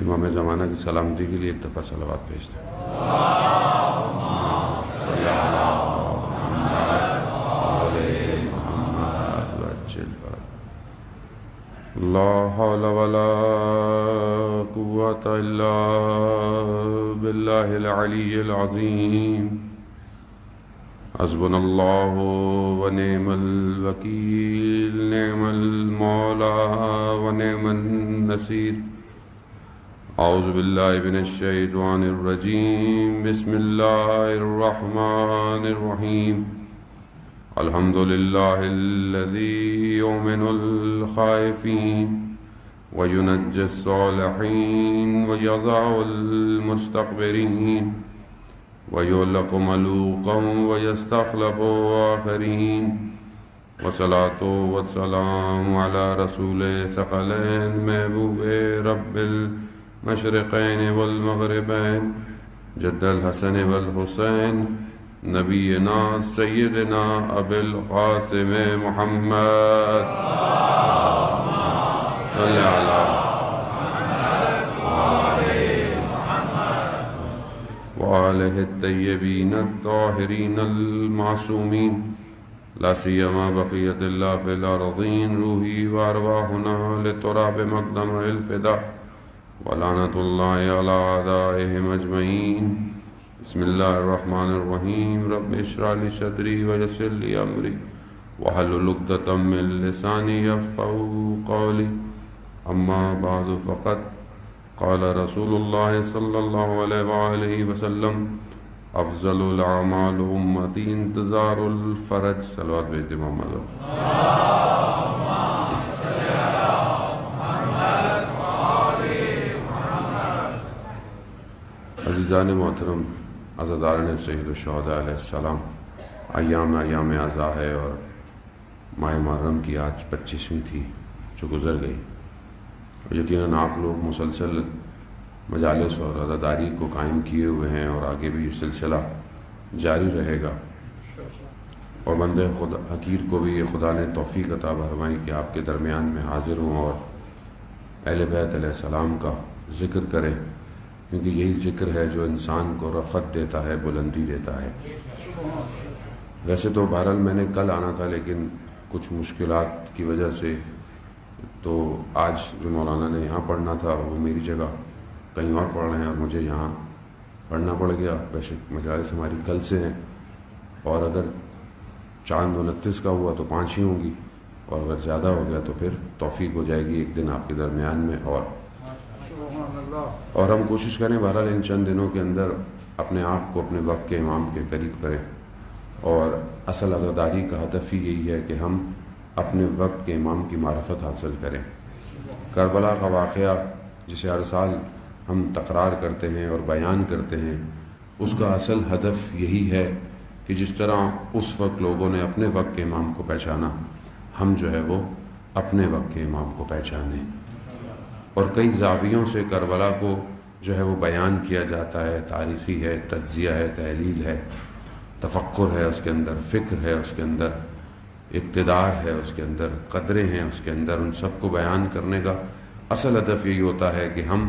امام زمانہ کی سلامتی کے لیے ایک دفعہ صلوات بھیج دیں۔ لا حول ولا قوة إلا بالله العلي العظيم حسبنا الله ونعم الوكيل نعم المولى ونعم النصير أعوذ بالله من الشيطان الرجيم بسم الله الرحمن الرحيم الحمد لله الذي يؤمن الخائفين وينجي الصالحين ويضع المستكبرين ويهلك ملوكا ويستخلف آخرين والصلاة والسلام على رسول ثقلين محبوب رب المشرقين والمغربين جد الحسن والحسين نبینا سیدنا ابی القاسم محمد صلی علی وآلہ الطیبین الطاہرین المعصومین لا سیما بقیت اللہ فی الارضین روحی وارواحنا لتراب مقدم الفداء ولعنت اللہ علی اعدائهم اجمعین بسم اللہ الرحمن الرحیم رب اشرح لی صدری ویسر لی امری واحلل عقدۃ من لسانی یفقهوا قولی اما بعد فقد قال رسول اللہ صلی اللہ علیہ وآلہ وسلم افضل الاعمال امتی انتظار الفرج صلوات بیت محمد عزیزان محترم عزادارِ سید الشہداء علیہ السلام، ایام عزا ہے اور ماہ محرم کی آج 25ویں تھی جو گزر گئی۔ یقیناً آپ لوگ مسلسل مجالس اور عزاداری کو قائم کیے ہوئے ہیں اور آگے بھی یہ سلسلہ جاری رہے گا، اور بندے خدا حقیر کو بھی یہ خدا نے توفیق عطا فرمائی کہ آپ کے درمیان میں حاضر ہوں اور اہل بیت علیہ السلام کا ذکر کریں، کیونکہ یہی ذکر ہے جو انسان کو رفعت دیتا ہے، بلندی دیتا ہے۔ ویسے تو بہرحال میں نے کل آنا تھا، لیکن کچھ مشکلات کی وجہ سے تو آج جو مولانا نے یہاں پڑھنا تھا وہ میری جگہ کہیں اور پڑھ رہے ہیں اور مجھے یہاں پڑھنا پڑ گیا۔ ویسے مجالس ہماری کل سے ہیں، اور اگر چاند 29 کا ہوا تو 5 ہی ہوں گی، اور اگر زیادہ ہو گیا تو پھر توفیق ہو جائے گی ایک دن آپ کے درمیان میں، اور ہم کوشش کریں بہرحال ان چند دنوں کے اندر اپنے آپ کو اپنے وقت کے امام کے قریب کریں، اور اصل عزاداری کا ہدف ہی یہی ہے کہ ہم اپنے وقت کے امام کی معرفت حاصل کریں۔ کربلا کا واقعہ جسے ہر سال ہم تکرار کرتے ہیں اور بیان کرتے ہیں، اس کا اصل ہدف یہی ہے کہ جس طرح اس وقت لوگوں نے اپنے وقت کے امام کو پہچانا، ہم جو ہے وہ اپنے وقت کے امام کو پہچانیں۔ اور کئی زاویوں سے کربلا کو جو ہے وہ بیان کیا جاتا ہے، تاریخی ہے، تجزیہ ہے، تحلیل ہے، تفکر ہے اس کے اندر، فکر ہے اس کے اندر، اقتدار ہے اس کے اندر، قدریں ہیں اس کے اندر۔ ان سب کو بیان کرنے کا اصل ہدف یہی ہوتا ہے کہ ہم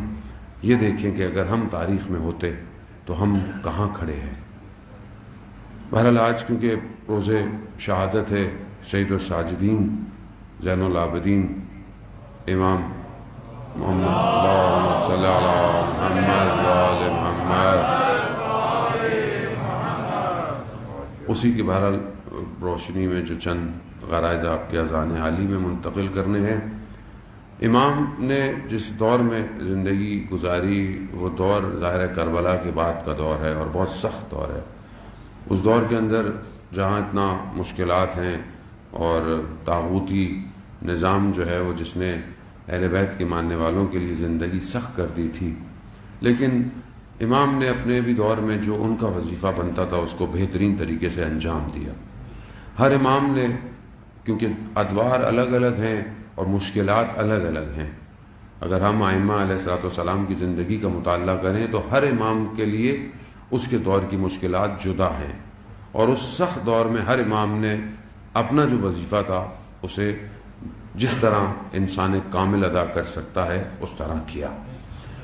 یہ دیکھیں کہ اگر ہم تاریخ میں ہوتے تو ہم کہاں کھڑے ہیں۔ بہرحال آج کیونکہ روز شہادت ہے سید الساجدین زین العابدین امام محمد اللہم صلی علی محمد وآل محمد، اسی کی بہرحال روشنی میں جو چند غرائز آپ کے اذان عالی میں منتقل کرنے ہیں۔ امام نے جس دور میں زندگی گزاری وہ دور ظاہر کربلا کے بعد کا دور ہے اور بہت سخت دور ہے۔ اس دور کے اندر جہاں اتنا مشکلات ہیں اور طاغوتی نظام جو ہے وہ جس نے اہل بیت کے ماننے والوں کے لیے زندگی سخت کر دی تھی، لیکن امام نے اپنے بھی دور میں جو ان کا وظیفہ بنتا تھا اس کو بہترین طریقے سے انجام دیا۔ ہر امام نے، کیونکہ ادوار الگ الگ ہیں اور مشکلات الگ الگ ہیں، اگر ہم ائمہ علیہ السلام کی زندگی کا مطالعہ کریں تو ہر امام کے لیے اس کے دور کی مشکلات جدا ہیں، اور اس سخت دور میں ہر امام نے اپنا جو وظیفہ تھا اسے جس طرح انسان کامل ادا کر سکتا ہے اس طرح کیا۔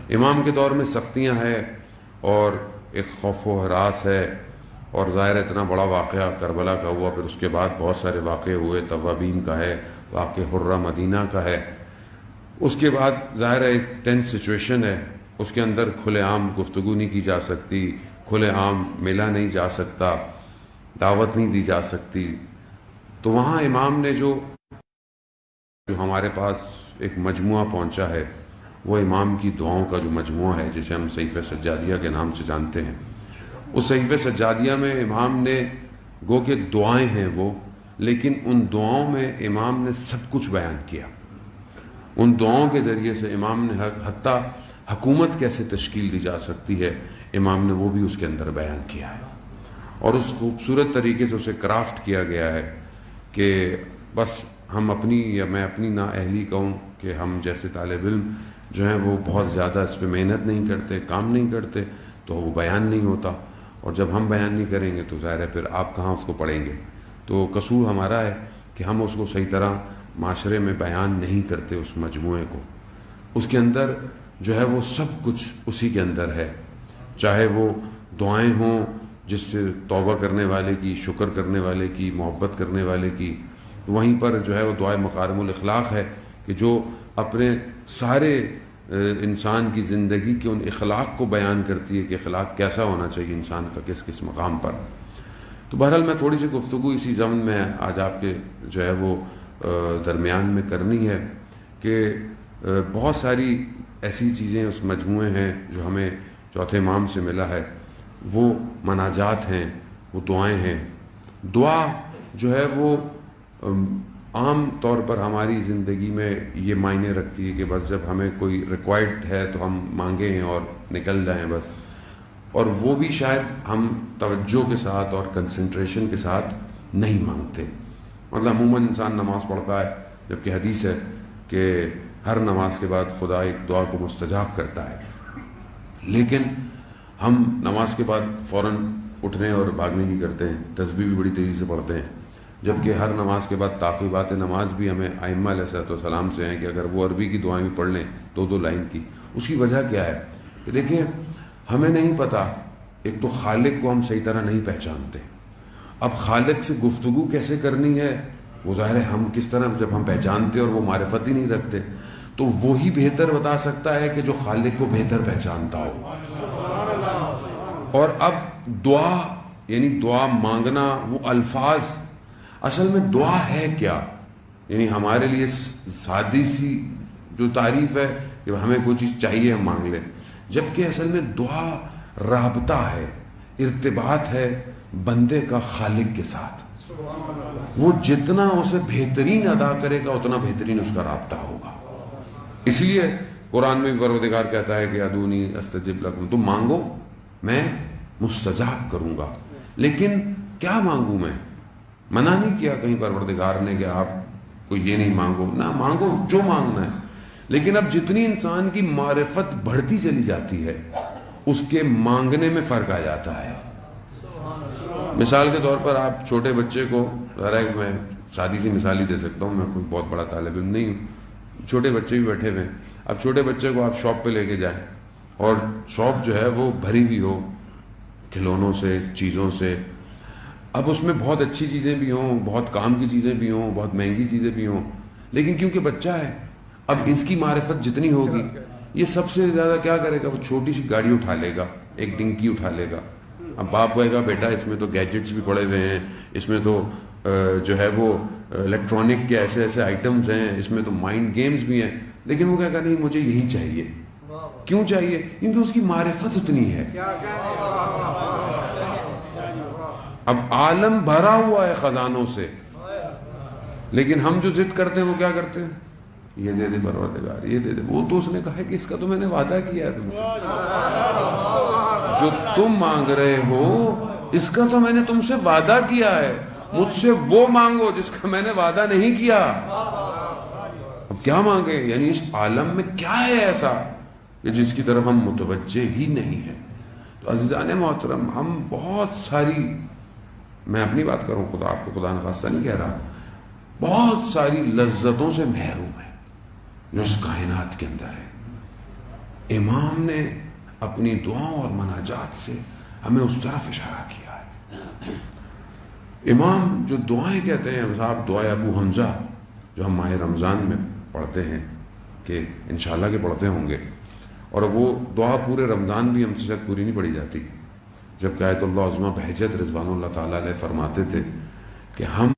امام کے دور میں سختیاں ہیں اور ایک خوف و ہراس ہے، اور ظاہر اتنا بڑا واقعہ کربلا کا ہوا، پھر اس کے بعد بہت سارے واقعے ہوئے، توابین کا ہے، واقع حرہ مدینہ کا ہے، اس کے بعد ظاہر ہے ایک ٹینس سچویشن ہے، اس کے اندر کھلے عام گفتگو نہیں کی جا سکتی، کھلے عام ملا نہیں جا سکتا، دعوت نہیں دی جا سکتی. تو وہاں امام نے جو ہمارے پاس ایک مجموعہ پہنچا ہے، وہ امام کی دعاؤں کا جو مجموعہ ہے، جسے ہم صحیفہ سجادیہ کے نام سے جانتے ہیں. اس صحیفہ سجادیہ میں امام نے گو کہ دعائیں ہیں وہ، لیکن ان دعاؤں میں امام نے سب کچھ بیان کیا. ان دعاؤں کے ذریعے سے امام نے حتیٰ حکومت کیسے تشکیل دی جا سکتی ہے، امام نے وہ بھی اس کے اندر بیان کیا ہے، اور اس خوبصورت طریقے سے اسے کرافٹ کیا گیا ہے کہ بس ہم اپنی یا میں اپنی نااہلی کہوں کہ ہم جیسے طالب علم جو ہیں وہ بہت زیادہ اس پہ محنت نہیں کرتے، کام نہیں کرتے، تو وہ بیان نہیں ہوتا، اور جب ہم بیان نہیں کریں گے تو ظاہر ہے پھر آپ کہاں اس کو پڑھیں گے. تو قصور ہمارا ہے کہ ہم اس کو صحیح طرح معاشرے میں بیان نہیں کرتے. اس مجموعے کو، اس کے اندر جو ہے وہ سب کچھ اسی کے اندر ہے، چاہے وہ دعائیں ہوں جس سے توبہ کرنے والے کی، شکر کرنے والے کی، محبت کرنے والے کی. تو وہیں پر جو ہے وہ دعائے مکارم الاخلاق ہے کہ جو اپنے سارے انسان کی زندگی کے ان اخلاق کو بیان کرتی ہے کہ اخلاق کیسا ہونا چاہیے انسان کا کس کس مقام پر. تو بہرحال میں تھوڑی سی گفتگو اسی ضمن میں آج آپ کے جو ہے وہ درمیان میں کرنی ہے کہ بہت ساری ایسی چیزیں اس مجموعے ہیں جو ہمیں چوتھے امام سے ملا ہے. وہ مناجات ہیں، وہ دعائیں ہیں. دعا جو ہے وہ عام طور پر ہماری زندگی میں یہ معنی رکھتی ہے کہ بس جب ہمیں کوئی ریکوائرڈ ہے تو ہم مانگیں اور نکل جائیں بس، اور وہ بھی شاید ہم توجہ کے ساتھ اور کنسنٹریشن کے ساتھ نہیں مانگتے. مطلب عموماً انسان نماز پڑھتا ہے، جبکہ حدیث ہے کہ ہر نماز کے بعد خدا ایک دعا کو مستجاب کرتا ہے، لیکن ہم نماز کے بعد فوراً اٹھنے اور بھاگنے کی کرتے ہیں، تسبیح بھی بڑی تیزی سے پڑھتے ہیں، جبکہ ہر نماز کے بعد تعقیبات نماز بھی ہمیں ائمہ علیہ السلام سے ہیں کہ اگر وہ عربی کی دعائیں بھی پڑھ لیں 2 لائن کی. اس کی وجہ کیا ہے کہ دیکھیں ہمیں نہیں پتہ، ایک تو خالق کو ہم صحیح طرح نہیں پہچانتے. اب خالق سے گفتگو کیسے کرنی ہے وہ ظاہر ہے ہم کس طرح جب ہم پہچانتے اور وہ معرفت ہی نہیں رکھتے تو وہی بہتر بتا سکتا ہے کہ جو خالق کو بہتر پہچانتا ہو. اور اب دعا یعنی دعا مانگنا، وہ الفاظ اصل میں دعا ہے کیا؟ یعنی ہمارے لیے سادی سی جو تعریف ہے کہ ہمیں کوئی چیز چاہیے ہم مانگ لیں، جبکہ اصل میں دعا رابطہ ہے، ارتباط ہے بندے کا خالق کے ساتھ. وہ جتنا اسے بہترین ادا کرے گا اتنا بہترین اس کا رابطہ ہوگا. اس لیے قرآن میں پروردگار کہتا ہے کہ ادونی استجب لکم، تم مانگو میں مستجاب کروں گا. لیکن کیا مانگوں میں؟ منع نہیں کیا کہیں پروردگار نے کہ آپ کو یہ نہیں مانگو، نہ مانگو جو مانگنا ہے. لیکن اب جتنی انسان کی معرفت بڑھتی چلی جاتی ہے اس کے مانگنے میں فرق آ جاتا ہے. مثال کے طور پر آپ چھوٹے بچے کو، ذرا میں سادی سی مثال ہی دے سکتا ہوں، میں کوئی بہت بڑا طالب علم نہیں ہوں، چھوٹے بچے بھی بیٹھے ہوئے ہیں. اب چھوٹے بچے کو آپ شاپ پہ لے کے جائیں اور شاپ جو ہے وہ بھری ہوئی ہو کھلونوں سے، چیزوں سے. اب اس میں بہت اچھی چیزیں بھی ہوں، بہت کام کی چیزیں بھی ہوں، بہت مہنگی چیزیں بھی ہوں، لیکن کیونکہ بچہ ہے اب اس کی معرفت جتنی ہوگی یہ سب سے زیادہ کیا کرے گا، وہ چھوٹی سی گاڑی اٹھا لے گا، ایک ڈنکی اٹھا لے گا. اب باپ کہے گا بیٹا اس میں تو گیجٹس بھی پڑے ہوئے ہیں، اس میں تو جو ہے وہ الیکٹرانک کے ایسے ایسے آئٹمز ہیں، اس میں تو مائنڈ گیمز بھی ہیں. لیکن وہ کہے گا نہیں مجھے یہی چاہیے. کیوں چاہیے؟ کیونکہ اس کی معرفت اتنی ہے. اب عالم بھرا ہوا ہے خزانوں سے، لیکن ہم جو ضد کرتے ہیں وہ کیا کرتے ہیں؟ یہ دے دے پروردگار، یہ دے دے. وہ تو اس نے کہا ہے کہ اس کا تو میں نے وعدہ کیا ہے تم سے، جو تم مانگ رہے ہو اس کا تو میں نے تم سے وعدہ کیا ہے، مجھ سے وہ مانگو جس کا میں نے وعدہ نہیں کیا. اب کیا مانگے؟ یعنی اس عالم میں کیا ہے ایسا کہ جس کی طرف ہم متوجہ ہی نہیں ہیں. تو عزیزان محترم، ہم بہت ساری، میں اپنی بات کروں، خدا آپ کو خدا نخواستہ نہیں کہہ رہا، بہت ساری لذتوں سے محروم ہے جو اس کائنات کے اندر ہے. امام نے اپنی دعاؤں اور مناجات سے ہمیں اس طرف اشارہ کیا ہے۔ امام جو دعائیں کہتے ہیں، صاحب دعائے ابو حمزہ جو ہم ماہ رمضان میں پڑھتے ہیں، کہ انشاءاللہ کہ پڑھتے ہوں گے، اور وہ دعا پورے رمضان بھی ہم سے شاید پوری نہیں پڑھی جاتی، جبکہ آیت اللہ عظمہ بہجت رضوان اللہ تعالیٰ علیہ فرماتے تھے کہ ہم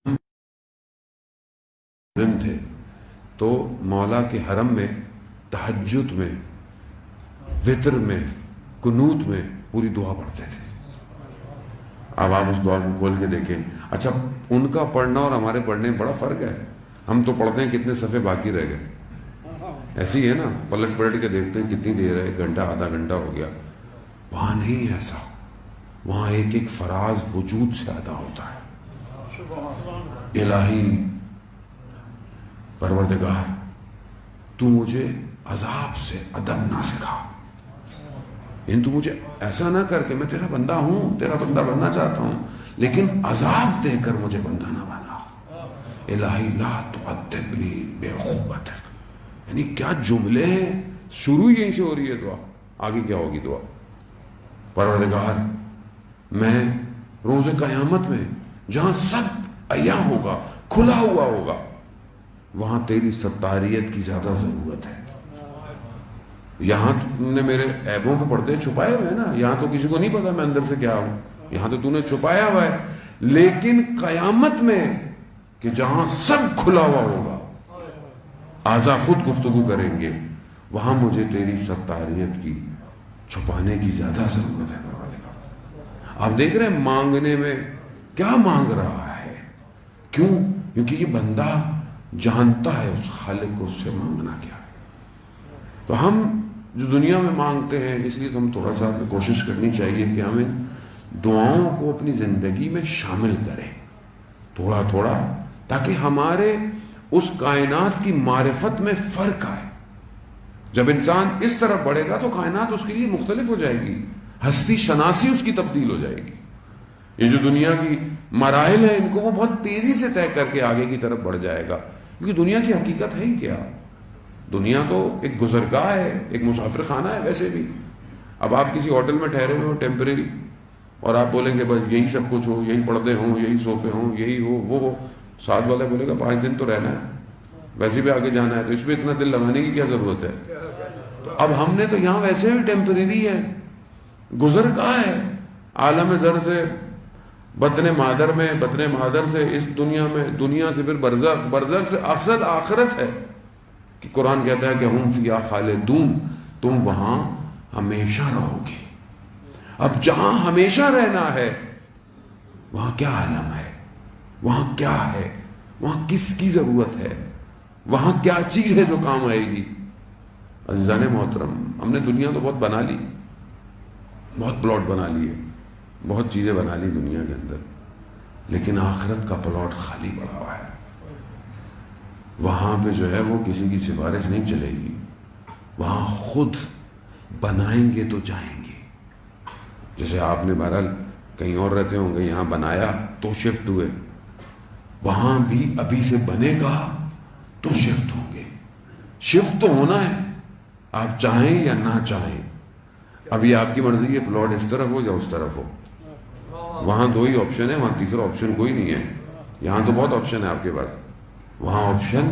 تھے تو مولا کے حرم میں تہجد میں، وتر میں، قنوت میں پوری دعا پڑھتے تھے۔ اب آپ اس دعا کو کھول کے دیکھیں، اچھا ان کا پڑھنا اور ہمارے پڑھنے میں بڑا فرق ہے۔ ہم تو پڑھتے ہیں کتنے صفحے باقی رہ گئے، ایسی ہے نا، پلٹ کے دیکھتے ہیں کتنی دیر ہے، 1 گھنٹہ آدھا گھنٹہ ہو گیا۔ وہاں نہیں ایسا، وہاں ایک ایک فراز وجود سے ادا ہوتا ہے۔ الہی پروردگار تو مجھے عذاب سے ادب نہ سکھا، یعنی تو مجھے ایسا نہ کر کہ میں تیرا بندہ ہوں، تیرا بندہ بننا چاہتا ہوں، لیکن عذاب دے کر مجھے بندہ نہ بنا۔ الہی لا تعذبنی بعقوبتک، یعنی کیا جملے ہیں، شروع یہیں سے ہو رہی ہے دعا، آگے کیا ہوگی دعا؟ پروردگار میں روز قیامت میں جہاں سب عیاں ہوگا، کھلا ہوا ہوگا، وہاں تیری ستاریت کی زیادہ ضرورت ہے۔ یہاں تو نے میرے عیبوں پہ پردے چھپائے ہوئے ہیں نا، یہاں تو کسی کو نہیں پتا میں اندر سے کیا ہوں، یہاں تو نے چھپایا ہوا ہے، لیکن قیامت میں کہ جہاں سب کھلا ہوا ہوگا، اعضا خود گفتگو کریں گے، وہاں مجھے تیری ستاریت کی چھپانے کی زیادہ ضرورت ہے۔ آپ دیکھ رہے ہیں مانگنے میں کیا مانگ رہا ہے، کیوں؟ کیونکہ یہ بندہ جانتا ہے اس خالق کو اس سے مانگنا کیا ہے۔ تو ہم جو دنیا میں مانگتے ہیں، اس لیے تو ہم تھوڑا سا کوشش کرنی چاہیے کہ ہم ان دعاؤں کو اپنی زندگی میں شامل کریں تھوڑا تھوڑا، تاکہ ہمارے اس کائنات کی معرفت میں فرق آئے۔ جب انسان اس طرف بڑھے گا تو کائنات اس کے لیے مختلف ہو جائے گی، ہستی شناسی اس کی تبدیل ہو جائے گی۔ یہ جو دنیا کی مراحل ہیں، ان کو وہ بہت تیزی سے طے کر کے آگے کی طرف بڑھ جائے گا، کیونکہ دنیا کی حقیقت ہے ہی کیا؟ دنیا تو ایک گزرگاہ ہے، ایک مسافر خانہ ہے ویسے بھی۔ اب آپ کسی ہوٹل میں ٹھہرے ہوئے ہو ٹیمپریری، اور آپ بولیں گے بس یہی سب کچھ ہو، یہی پردے ہوں، یہی صوفے ہوں، یہی ہو وہ ہو، ساتھ والا بولے گا 5 دن تو رہنا ہے، ویسے بھی آگے جانا ہے، تو اس میں اتنا دل لگانے کی کیا ضرورت ہے؟ تو اب ہم نے تو یہاں ویسے بھی ٹیمپریری ہے، گزرگاہ ہے، عالم زر سے بطن مادر میں، بطن مادر سے اس دنیا میں، دنیا سے پھر برزخ، برزخ سے اقصد آخرت ہے، کہ قرآن کہتا ہے کہ ہم فیہا خالدون، تم وہاں ہمیشہ رہو گے۔ اب جہاں ہمیشہ رہنا ہے وہاں کیا عالم ہے، وہاں کیا ہے، وہاں کس کی ضرورت ہے، وہاں کیا چیز ہے جو کام آئے گی؟ عزیزان محترم، ہم نے دنیا تو بہت بنا لی، بہت پلاٹ بنا لیے، بہت چیزیں بنا لی دنیا کے اندر، لیکن آخرت کا پلاٹ خالی پڑا ہوا ہے۔ وہاں پہ جو ہے وہ کسی کی سفارش نہیں چلے گی، وہاں خود بنائیں گے تو جائیں گے۔ جیسے آپ نے بہرحال کہیں اور رہتے ہوں گے، یہاں بنایا تو شفٹ ہوئے، وہاں بھی ابھی سے بنے گا تو شفٹ ہوں گے۔ شفٹ تو ہونا ہے، آپ چاہیں یا نہ چاہیں۔ ابھی آپ کی مرضی ہے پلاٹ اس طرف ہو یا اس طرف ہو، وہاں 2 ہی آپشن ہے، وہاں تیسرا آپشن کوئی نہیں ہے۔ یہاں تو بہت آپشن ہے آپ کے پاس، وہاں آپشن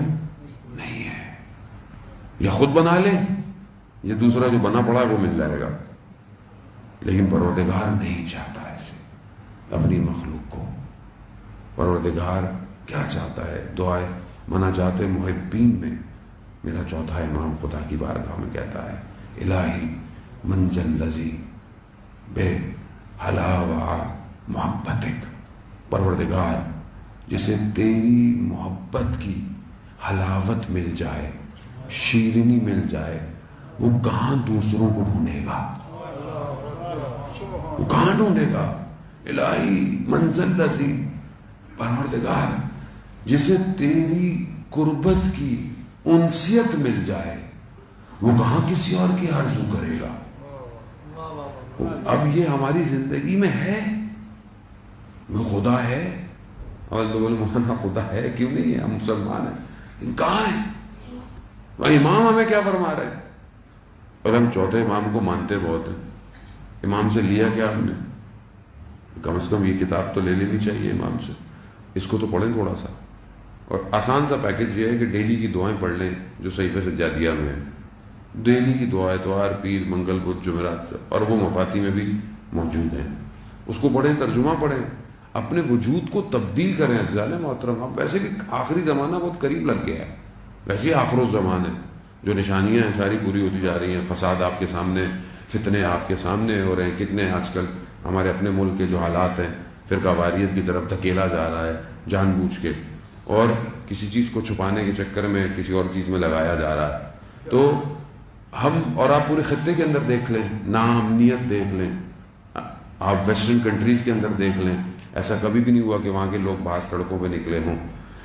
نہیں ہے، یا خود بنا لیں یا دوسرا جو بنا پڑا ہے وہ مل جائے گا۔ لیکن پروردگار نہیں چاہتا ایسے اپنی مخلوق کو۔ پروردگار کیا چاہتا ہے؟ دعائے مناجات محبین میں میرا چوتھا امام خدا کی بارگاہ میں کہتا ہے، الہی منزل لذی بے حلاوہ محبتک، پروردگار جسے تیری محبت کی حلاوت مل جائے، شیرینی مل جائے، وہ کہاں دوسروں کو ڈھونڈے گا؟ وہ کہاں ڈھونڈے گا؟ الہی منزل لذی، پروردگار جسے تیری قربت کی انسیت مل جائے، وہ کہاں کسی اور کی آرزو کرے گا؟ اب یہ ہماری زندگی میں ہے، وہ خدا ہے، اور لوگ مولانا خدا ہے کیوں نہیں ہے، ہم مسلمان ہیں، کہاں ہے؟ وہ امام ہمیں کیا فرما رہے ہیں؟ اور ہم چوتھے امام کو مانتے بہت ہیں. امام سے لیا کیا ہم نے؟ کم از کم یہ کتاب تو لے لینی چاہیے امام سے، اس کو تو پڑھیں تھوڑا سا. اور آسان سا پیکج یہ ہے کہ ڈیلی کی دعائیں پڑھ لیں جو صحیفے سجادیہ میں ہیں. ڈیلی کی دعائیں اتوار، پیر، منگل، بدھ، جمعرات، اور وہ مفاتی میں بھی موجود ہیں. اس کو پڑھیں، ترجمہ پڑھیں، اپنے وجود کو تبدیل کریں. عزیزان محترم، اب ویسے بھی آخری زمانہ بہت قریب لگ گیا ہے، ویسے ہی آخر الزمان ہے. جو نشانیاں ہیں ساری پوری ہوتی جا رہی ہیں. فساد آپ کے سامنے، فتنے آپ کے سامنے ہو رہے ہیں. کتنے آج کل ہمارے اپنے ملک کے جو حالات ہیں، فرقہ واریت کی طرف دھکیلا جا رہا ہے جان بوجھ کے، اور کسی چیز کو چھپانے کے چکر میں کسی اور چیز میں لگایا جا رہا ہے. تو ہم اور آپ پورے خطے کے اندر دیکھ لیں، ناامنیت دیکھ لیں. آپ ویسٹرن کنٹریز کے اندر دیکھ لیں، ایسا کبھی بھی نہیں ہوا کہ وہاں کے لوگ باہر سڑکوں پہ نکلے ہوں.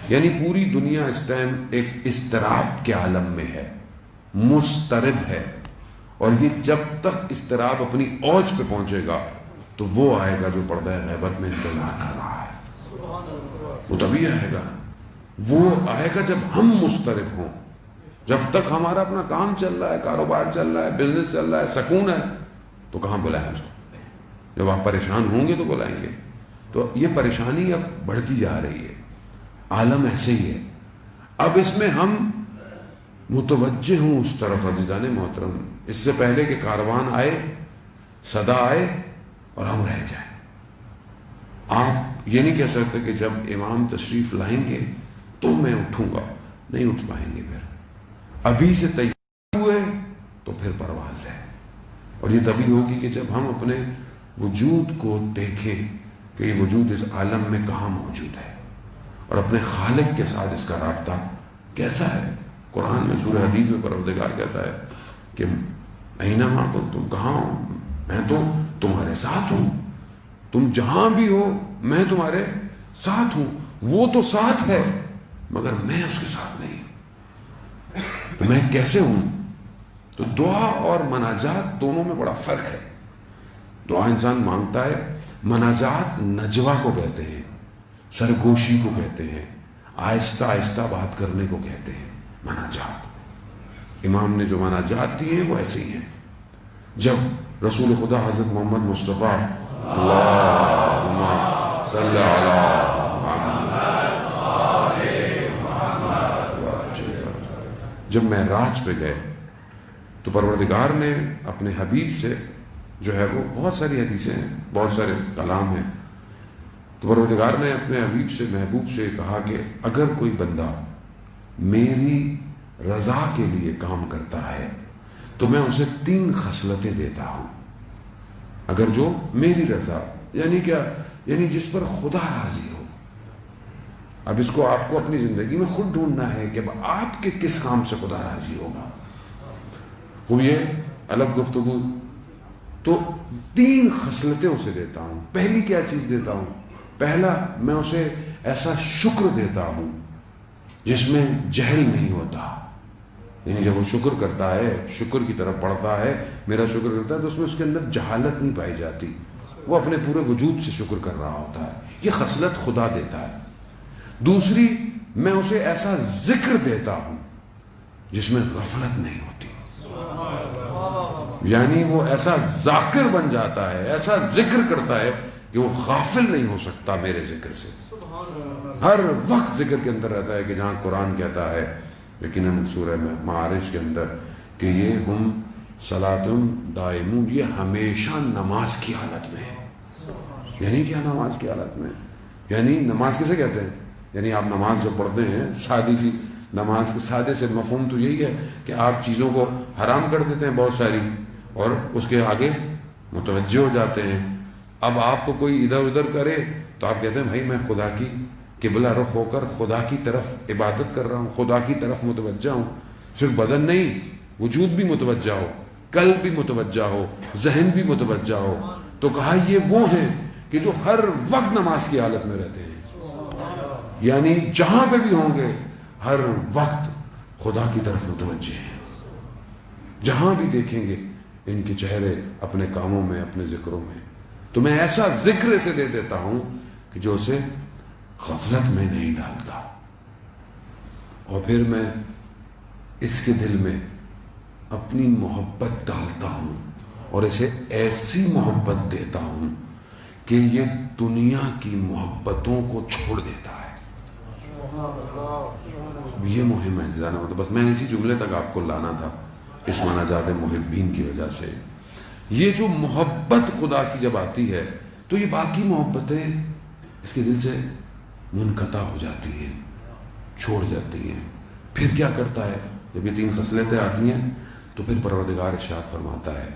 یعنی پوری دنیا اس ٹائم ایک اضطراب کے عالم میں ہے، مضطرب ہے. اور یہ جب تک اضطراب اپنی اوج پہ پہنچے گا تو وہ آئے گا جو پردہ غیبت میں انتظار کر رہا ہے. وہ تبھی آئے گا، وہ آئے گا جب ہم مضطرب ہوں. جب تک ہمارا اپنا کام چل رہا ہے، کاروبار چل رہا ہے، بزنس چل رہا ہے، سکون ہے، تو کہاں بلائیں اس کو؟ جب آپ پریشان ہوں گے تو بلائیں گے. تو یہ پریشانی اب بڑھتی جا رہی ہے، عالم ایسے ہی ہے. اب اس میں ہم متوجہ ہوں اس طرف عزیزان محترم، اس سے پہلے کہ کاروان آئے، صدا آئے اور ہم رہ جائیں. آپ یہ نہیں کہہ سکتے کہ جب امام تشریف لائیں گے تو میں اٹھوں گا، نہیں اٹھ پائیں گے. پھر ابھی سے تیار ہوئے تو پھر پرواز ہے. اور یہ تبھی ہوگی کہ جب ہم اپنے وجود کو دیکھیں کہ یہ وجود اس عالم میں کہاں موجود ہے، اور اپنے خالق کے ساتھ اس کا رابطہ کیسا ہے. قرآن میں سورہ حدید میں پروردگار کہتا ہے کہ اینما کنتم، کہاں ہو، میں تو تمہارے ساتھ ہوں. تم جہاں بھی ہو میں تمہارے ساتھ ہوں. وہ تو ساتھ ہے مگر میں اس کے ساتھ نہیں ہوں. میں کیسے ہوں؟ تو دعا اور مناجات دونوں میں بڑا فرق ہے. دعا انسان مانگتا ہے، مناجات نجوا کو کہتے ہیں، سرگوشی کو کہتے ہیں، آہستہ آہستہ بات کرنے کو کہتے ہیں مناجات. امام نے جو مناجات دی ہیں وہ ایسے ہی ہیں. جب رسول خدا حضرت محمد مصطفیٰ اللہم صلی علی جب معراج پہ گئے تو پروردگار نے اپنے حبیب سے جو ہے وہ بہت ساری حدیثیں ہیں، بہت سارے کلام ہیں. تو پروردگار نے اپنے حبیب سے، محبوب سے کہا کہ اگر کوئی بندہ میری رضا کے لیے کام کرتا ہے تو میں اسے 3 خصلتیں دیتا ہوں. اگر جو میری رضا، یعنی کیا؟ یعنی جس پر خدا راضی ہو. اب اس کو آپ کو اپنی زندگی میں خود ڈھونڈنا ہے کہ آپ کے کس کام سے خدا راضی ہوگا. وہ یہ الگ گفتگو. تو 3 خصلتیں اسے دیتا ہوں. پہلی کیا چیز دیتا ہوں؟ پہلا، میں اسے ایسا شکر دیتا ہوں جس میں جہل نہیں ہوتا. یعنی جب وہ شکر کرتا ہے، شکر کی طرف بڑھتا ہے، میرا شکر کرتا ہے، تو اس میں اس کے اندر جہالت نہیں پائی جاتی. وہ اپنے پورے وجود سے شکر کر رہا ہوتا ہے. یہ خصلت خدا دیتا ہے. دوسری، میں اسے ایسا ذکر دیتا ہوں جس میں غفلت نہیں ہوتی. یعنی وہ ایسا ذاکر بن جاتا ہے، ایسا ذکر کرتا ہے کہ وہ غافل نہیں ہو سکتا میرے ذکر سے. ہر وقت ذکر کے اندر رہتا ہے. کہ جہاں قرآن کہتا ہے یقیناً سورہ معارج کے اندر کہ یہ ہم صلاتم دائمون، یہ ہمیشہ نماز کی حالت میں ہے. یعنی کیا نماز کی حالت میں؟ یعنی نماز کسے کہتے ہیں؟ یعنی آپ نماز جو پڑھتے ہیں، سادی سی نماز کے سادے سے مفہوم تو یہی ہے کہ آپ چیزوں کو حرام کر دیتے ہیں بہت ساری، اور اس کے آگے متوجہ ہو جاتے ہیں. اب آپ کو کوئی ادھر ادھر کرے تو آپ کہتے ہیں بھائی میں خدا کی قبلہ رخ ہو کر خدا کی طرف عبادت کر رہا ہوں، خدا کی طرف متوجہ ہوں. صرف بدن نہیں، وجود بھی متوجہ ہو، قلب بھی متوجہ ہو، ذہن بھی متوجہ ہو. تو کہا یہ وہ ہیں کہ جو ہر وقت نماز کی حالت میں رہتے ہیں. یعنی جہاں پہ بھی ہوں گے ہر وقت خدا کی طرف متوجہ ہیں. جہاں بھی دیکھیں گے ان کے چہرے اپنے کاموں میں، اپنے ذکروں میں. تو میں ایسا ذکر سے دے دیتا ہوں کہ جو اسے غفلت میں نہیں ڈالتا. اور پھر میں اس کے دل میں اپنی محبت ڈالتا ہوں اور اسے ایسی محبت دیتا ہوں کہ یہ دنیا کی محبتوں کو چھوڑ دیتا ہے. یہ مہم ہے زیادہ. بس میں اسی جملے تک آپ کو لانا تھا اس مناجات محبین کی وجہ سے. یہ جو محبت خدا کی جب آتی ہے تو یہ باقی محبتیں اس کے دل سے منقطع ہو جاتی ہیں, چھوڑ جاتی ہیں. پھر کیا کرتا ہے جب یہ 3 خصلتیں آتی ہیں تو پھر پروردگار ارشاد فرماتا ہے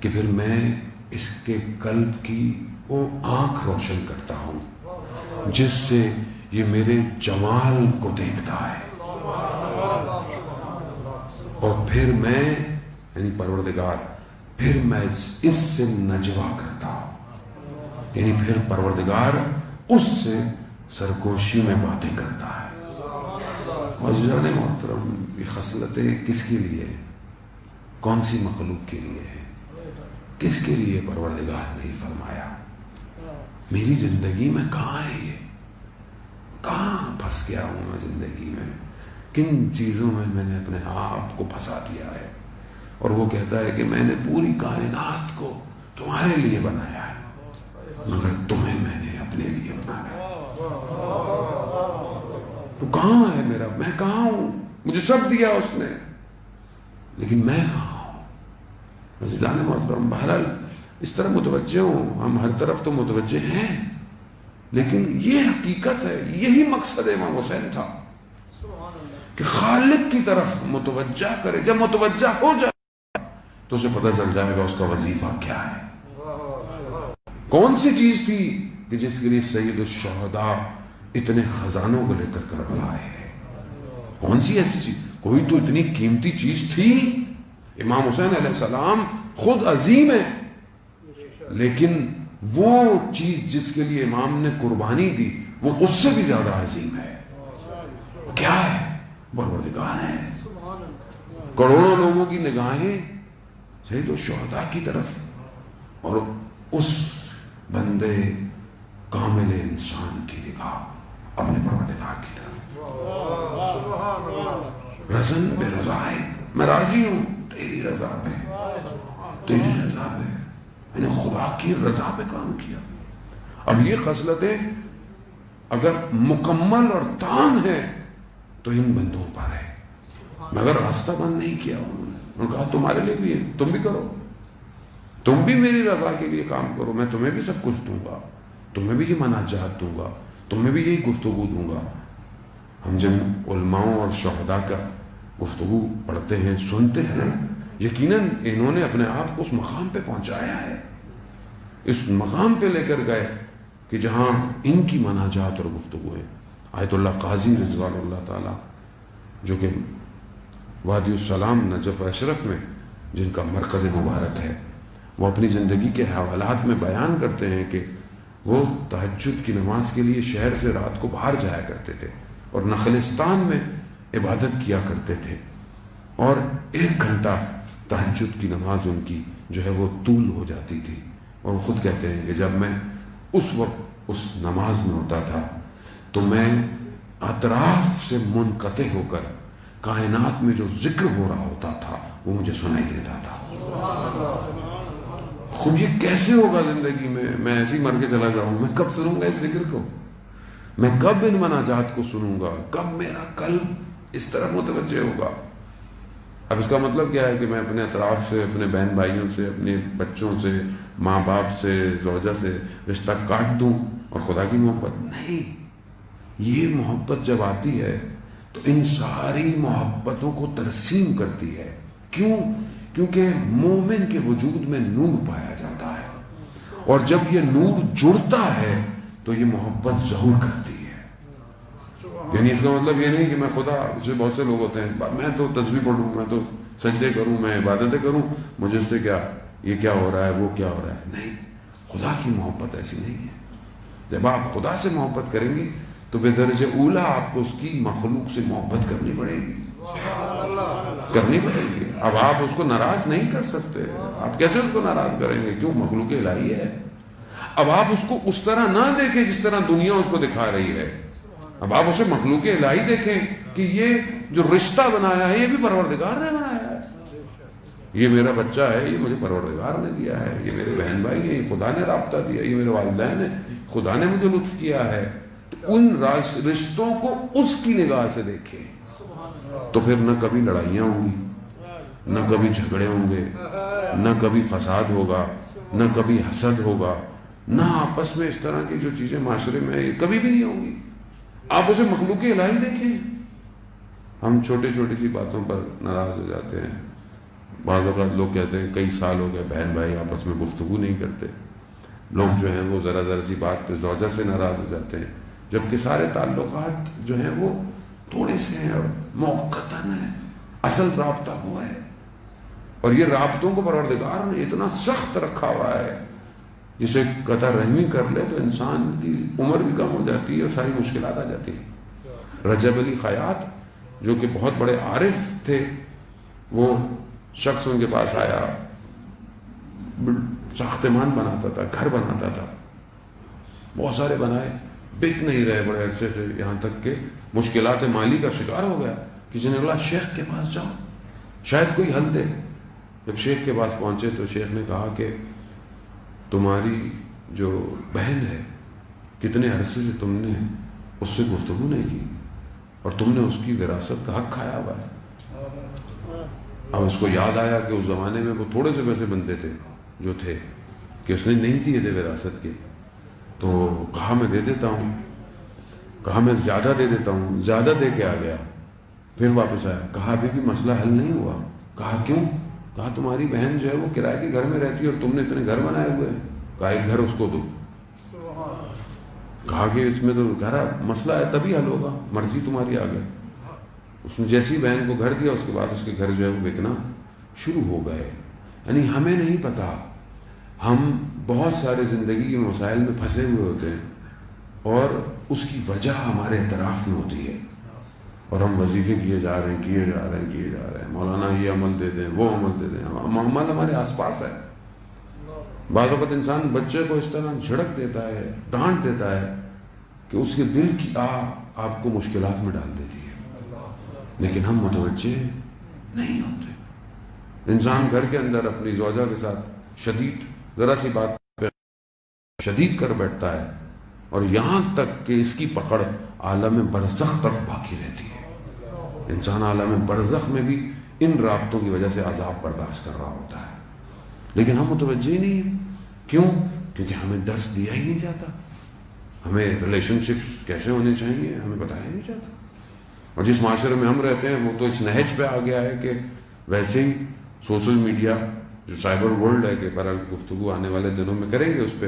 کہ پھر میں اس کے قلب کی وہ آنکھ روشن کرتا ہوں جس سے یہ میرے جمال کو دیکھتا ہے, اور پھر میں یعنی پروردگار پھر میں اس سے نجوا کرتا ہوں, یعنی پھر پروردگار اس سے سرگوشی میں باتیں کرتا ہے. عزیزان محترم, یہ خصلتیں کس کے لیے, کون سی مخلوق کے لیے ہے, کس کے لیے پروردگار نے فرمایا؟ میری زندگی میں کہاں ہے یہ, کہاں پھنس گیا ہوں میں زندگی میں, کن چیزوں میں نے اپنے آپ کو پھنسا دیا ہے. اور وہ کہتا ہے کہ میں نے پوری کائنات کو تمہارے لیے بنایا ہے مگر تمہیں میں نے اپنے لیے بنایا ہے. تو کہاں ہے میرا, میں کہاں ہوں؟ مجھے سب دیا اس نے لیکن میں کہاں ہوں؟ عزیزان محترم, بہرحال اس طرح متوجہ ہوں, ہم ہر طرف تو متوجہ ہیں لیکن یہ حقیقت ہے, یہی مقصد امام حسین تھا کہ خالق کی طرف متوجہ کرے. جب متوجہ ہو جائے تو اسے پتہ چل جائے گا اس کا وظیفہ کیا ہے, کون سی چیز تھی کہ جس کے لیے سید الشہداء اتنے خزانوں کو لے کر کربلا آئے. کون سی ایسی چیز, کوئی تو اتنی قیمتی چیز تھی. امام حسین علیہ السلام خود عظیم ہے لیکن وہ چیز جس کے لیے امام نے قربانی دی وہ اس سے بھی زیادہ عظیم ہے. کیا ہے؟ پروردگار ہے. کروڑوں لوگوں کی نگاہیں سید الشہداء کی طرف اور اس بندے کامل انسان کی نگاہ اپنے پروردگار کی طرف. رضن بے رضائک, میں راضی ہوں تیری رضا پہ, تیری رضا پہ, میں نے خدا کی رضا پہ کام کیا. اب یہ خصلتیں اگر مکمل اور تام ہیں تو ان بندوں پر ہے, مگر راستہ بند نہیں کیا انہوں نے کہا تمہارے لیے بھی ہے, تم بھی کرو, تم بھی میری رضا کے لیے کام کرو, میں تمہیں بھی سب کچھ دوں گا, تمہیں بھی یہ مناجات دوں گا, تمہیں بھی یہی گفتگو دوں گا. ہم جب علماء اور شہداء کا گفتگو پڑھتے ہیں, سنتے ہیں, یقیناً انہوں نے اپنے آپ کو اس مقام پہ پہنچایا ہے, اس مقام پہ لے کر گئے کہ جہاں ان کی مناجات اور گفتگو ہے. آیت اللہ قاضی رضوان اللہ تعالی جو کہ وادی السلام نجف اشرف میں جن کا مرکز مبارک ہے, وہ اپنی زندگی کے حوالات میں بیان کرتے ہیں کہ وہ تہجد کی نماز کے لیے شہر سے رات کو باہر جایا کرتے تھے اور نخلستان میں عبادت کیا کرتے تھے, اور 1 گھنٹہ تہجد کی نماز ان کی جو ہے وہ طول ہو جاتی تھی. اور وہ خود کہتے ہیں کہ جب میں اس وقت اس نماز میں ہوتا تھا تو میں اطراف سے منقطع ہو کر کائنات میں جو ذکر ہو رہا ہوتا تھا وہ مجھے سنائی دیتا تھا. خوب یہ کیسے ہوگا زندگی میں ایسے ہی مر کے چلا جاؤں, میں کب سنوں گا اس ذکر کو, میں کب ان مناجات کو سنوں گا, کب میرا قلب اس طرف متوجہ ہوگا. اب اس کا مطلب کیا ہے کہ میں اپنے اطراف سے, اپنے بہن بھائیوں سے, اپنے بچوں سے, ماں باپ سے, زوجہ سے رشتہ کاٹ دوں اور خدا کی محبت نہیں. یہ محبت جب آتی ہے تو ان ساری محبتوں کو ترسیم کرتی ہے. کیوں؟ کیونکہ مومن کے وجود میں نور پایا جاتا ہے, اور جب یہ نور جڑتا ہے تو یہ محبت ظہور کرتی ہے. یعنی اس کا مطلب یہ نہیں کہ میں خدا سے, بہت سے لوگ ہوتے ہیں میں تو تسبیح پڑھوں, میں تو سجدے کروں, میں عبادتیں کروں, مجھے اس سے کیا, یہ کیا ہو رہا ہے, وہ کیا ہو رہا ہے. نہیں, خدا کی محبت ایسی نہیں ہے. جب آپ خدا سے محبت کریں گے تو بے درجہ اولا آپ کو اس کی مخلوق سے محبت کرنی پڑے گی, کرنی پڑے گی. اب آپ اس کو ناراض نہیں کر سکتے, آپ کیسے اس کو ناراض کریں گے, کیوں, مخلوق الہی ہے. اب آپ اس کو اس طرح نہ دیکھیں جس طرح دنیا اس کو دکھا رہی ہے. اب آپ اسے مخلوق الہی دیکھیں کہ یہ جو رشتہ بنایا ہے یہ بھی پروردگار نے بنایا ہے. یہ میرا بچہ ہے، یہ مجھے پروردگار نے دیا ہے، یہ میرے بہن بھائی ہیں، یہ خدا نے رابطہ دیا، یہ میرے والدین ہیں، خدا نے مجھے لطف کیا ہے. تو ان رشتوں کو اس کی نگاہ سے دیکھیں، تو پھر نہ کبھی لڑائیاں ہوں گی، نہ کبھی جھگڑے ہوں گے، نہ کبھی فساد ہوگا، نہ کبھی حسد ہوگا، نہ آپس میں اس طرح کی جو چیزیں معاشرے میں کبھی بھی نہیں ہوں گی. آپ اسے مخلوق الہی دیکھیں. ہم چھوٹی چھوٹی سی باتوں پر ناراض ہو جاتے ہیں. بعض اوقات لوگ کہتے ہیں کئی سال ہو گئے بہن بھائی آپس میں گفتگو نہیں کرتے. لوگ جو ہیں وہ ذرا ذرا سی بات پہ زوجہ سے ناراض ہو جاتے ہیں، جبکہ سارے تعلقات جو ہیں وہ تھوڑے سے ہیں اور موقتاً ہیں. اصل رابطہ وہ ہے، اور یہ رابطوں کو پروردگار نے اتنا سخت رکھا ہوا ہے، جسے قطع رحمی کر لے تو انسان کی عمر بھی کم ہو جاتی ہے اور ساری مشکلات آ جاتی ہیں. رجب علی خیاط جو کہ بہت بڑے عارف تھے، وہ شخص ان کے پاس آیا، ساختمان بناتا تھا، گھر بناتا تھا، بہت سارے بنائے، بک نہیں رہے بڑے عرصے سے، یہاں تک کہ مشکلات مالی کا شکار ہو گیا. کسی نے بولا شیخ کے پاس جاؤ، شاید کوئی حل دے. جب شیخ کے پاس پہنچے تو شیخ نے کہا کہ تمہاری جو بہن ہے کتنے عرصے سے تم نے اس سے گفتگو نہیں کی، اور تم نے اس کی وراثت کا حق کھایا ہوا ہے. اب اس کو یاد آیا کہ اس زمانے میں وہ تھوڑے سے پیسے بنتے تھے جو تھے کہ اس نے نہیں دیے تھے وراثت کے. تو کہا میں دے دیتا ہوں، کہا میں زیادہ دے دیتا ہوں، زیادہ دے کے آ گیا. پھر واپس آیا، کہا ابھی بھی مسئلہ حل نہیں ہوا. کہا کیوں؟ کہا تمہاری بہن جو ہے وہ کرائے کے گھر میں رہتی ہے اور تم نے اتنے گھر بنائے ہوئے ہیں. کہا ایک گھر اس کو دو. کہا کہ اس میں تو گھر مسئلہ ہے تبھی حل ہوگا، مرضی تمہاری آگے. اس نے جیسی بہن کو گھر دیا، اس کے بعد اس کے گھر جو ہے وہ بکنا شروع ہو گئے. یعنی ہمیں نہیں پتا، ہم بہت سارے زندگی کے مسائل میں پھنسے ہوئے ہوتے ہیں اور اس کی وجہ ہمارے اطراف میں ہوتی ہے، اور ہم وظیفے کیے جا رہے ہیں، مولانا یہ عمل دے دیں، وہ عمل دے دیں. عمل ہمارے آس پاس ہے. بعض وقت انسان بچے کو اس طرح جھڑک دیتا ہے، ڈانٹ دیتا ہے کہ اس کے دل کی آہ آپ کو مشکلات میں ڈال دیتی ہے، لیکن ہم متوجہ نہیں ہوتے. انسان گھر کے اندر اپنی زوجہ کے ساتھ شدید، ذرا سی بات پہ شدید کر بیٹھتا ہے، اور یہاں تک کہ اس کی پکڑ عالم برزخ تک باقی رہتی ہے. انسان عالم برزخ میں بھی ان رابطوں کی وجہ سے عذاب برداشت کر رہا ہوتا ہے، لیکن ہم متوجہ ہی نہیں ہیں. کیوں؟ کیونکہ ہمیں درس دیا ہی نہیں جاتا. ہمیں ریلیشن شپس کیسے ہونے چاہیے ہمیں بتایا نہیں جاتا. اور جس معاشرے میں ہم رہتے ہیں وہ تو اس نہج پہ آ گیا ہے کہ ویسے ہی سوشل میڈیا جو سائبر ورلڈ ہے، کہ برحال گفتگو آنے والے دنوں میں کریں گے اس پہ،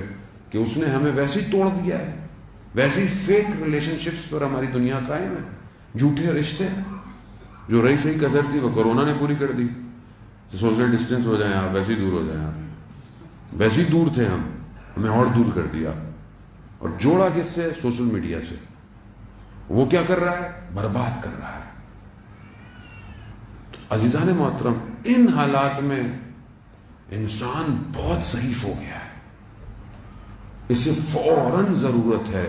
کہ اس نے ہمیں ویسے ہی توڑ دیا ہے. ویسے ہی فیک ریلیشن شپس پر ہماری دنیا قائم ہے. جھوٹے رشتے جو رہی صحیح کثر تھی وہ کرونا نے پوری کر دی. سوشل ڈسٹینس ہو جائیں آپ، ویسے ہی دور ہو جائیں آپ. ویسے ہی دور تھے ہم، ہمیں اور دور کر دیا. اور جوڑا کس سے؟ سوشل میڈیا سے. وہ کیا کر رہا ہے؟ برباد کر رہا ہے. تو عزیزان محترم، ان حالات میں انسان بہت ضعیف ہو گیا ہے. اسے فوراً ضرورت ہے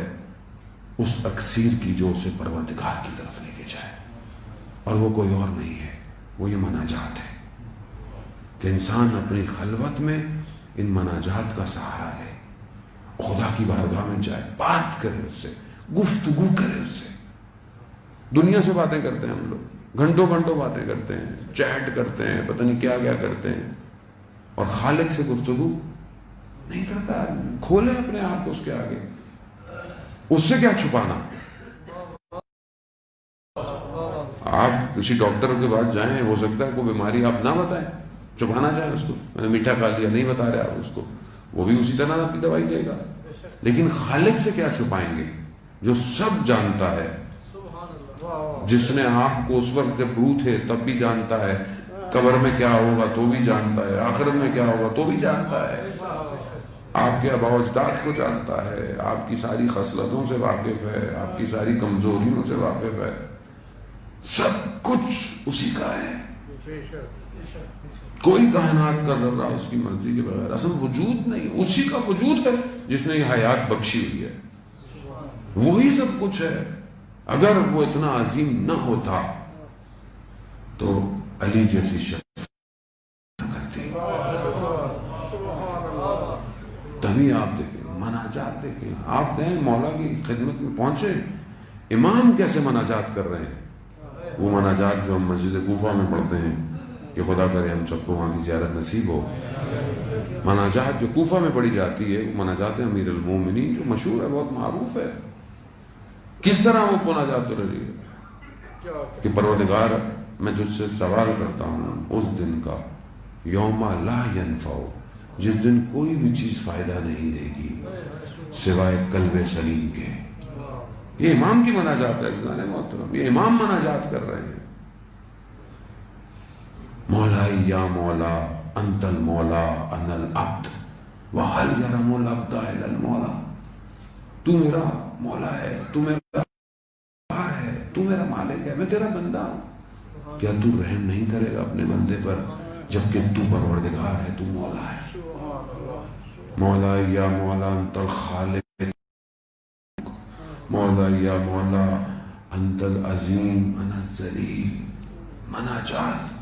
اس اکسیر کی جو اسے پروردگار کی طرف لے کے جائے، اور وہ کوئی اور نہیں ہے، وہ یہ مناجات ہے کہ انسان اپنی خلوت میں ان مناجات کا سہارا لے، خدا کی بارگاہ میں جائے، بات کرے اس سے، گفتگو کرے اس سے. دنیا سے باتیں کرتے ہیں ہم لوگ، گھنٹوں گھنٹوں باتیں کرتے ہیں، چیٹ کرتے ہیں، پتہ نہیں کیا کیا کرتے ہیں، اور خالق سے گفتگو نہیں کرتا. کھولے اپنے آپ کو اس کے آگے. اس سے کیا چھپانا؟ آپ کسی ڈاکٹر کے پاس جائیں، ہو سکتا ہے کوئی بیماری آپ نہ بتائیں، چھپانا چاہیں اس کو، میں نے میٹھا کھا لیا، نہیں بتا رہے آپ اس کو، وہ بھی اسی طرح آپ کی دوائی دے گا. لیکن خالق سے کیا چھپائیں گے جو سب جانتا ہے، جس نے آپ کو اس وقت جب روح تھے تب بھی جانتا ہے، قبر میں کیا ہوگا تو بھی جانتا ہے، آخرت میں کیا ہوگا تو بھی جانتا ہے، آپ کے آباء و اجداد کو جانتا ہے، آپ کی ساری خصلتوں سے واقف ہے، آپ کی ساری کمزوریوں سے واقف ہے. سب کچھ اسی کا ہے. کوئی کائنات کا ذرہ اس کی مرضی کے بغیر اصل وجود نہیں. اسی کا وجود ہے جس نے یہ حیات بخشی ہوئی ہے. وہی سب کچھ ہے. اگر وہ اتنا عظیم نہ ہوتا تو علی جیسی شخص ابھی آپ دیکھیں مناجات دیکھیں، آپ دیں مولا کی خدمت میں پہنچے، امام کیسے مناجات کر رہے ہیں، وہ مناجات جو ہم مسجد کوفہ میں پڑھتے ہیں کہ خدا کرے ہم سب کو وہاں کی زیارت نصیب ہو، مناجات جو کوفہ میں پڑھی جاتی ہے وہ مناجات امیر المومنین جو مشہور ہے، بہت معروف ہے، کس طرح وہ مناجات ہو رہی ہے کہ پروردگار میں تجھ سے سوال کرتا ہوں اس دن کا، یوم لا ینفع، جس دن کوئی بھی چیز فائدہ نہیں دے گی سوائے قلب سلیم کے۔ یہ امام کی مناجات ہے عزیزان محترم، یہ امام مناجات کر رہے ہیں، مولا یا مولا انت المولا انا العبد وهل يرم العبد الى المولا، تو میرا مولا ہے، تو میرا ہے، تو میرا مالک ہے، میں تیرا بندہ ہوں، کیا تو رحم نہیں کرے گا اپنے بندے پر جبکہ تو پروردگار ہے، تو مولا ہے۔ مولا یا مولا انت الخالق، مولا یا مولا انت العظیم انا الذلیل، مناجات،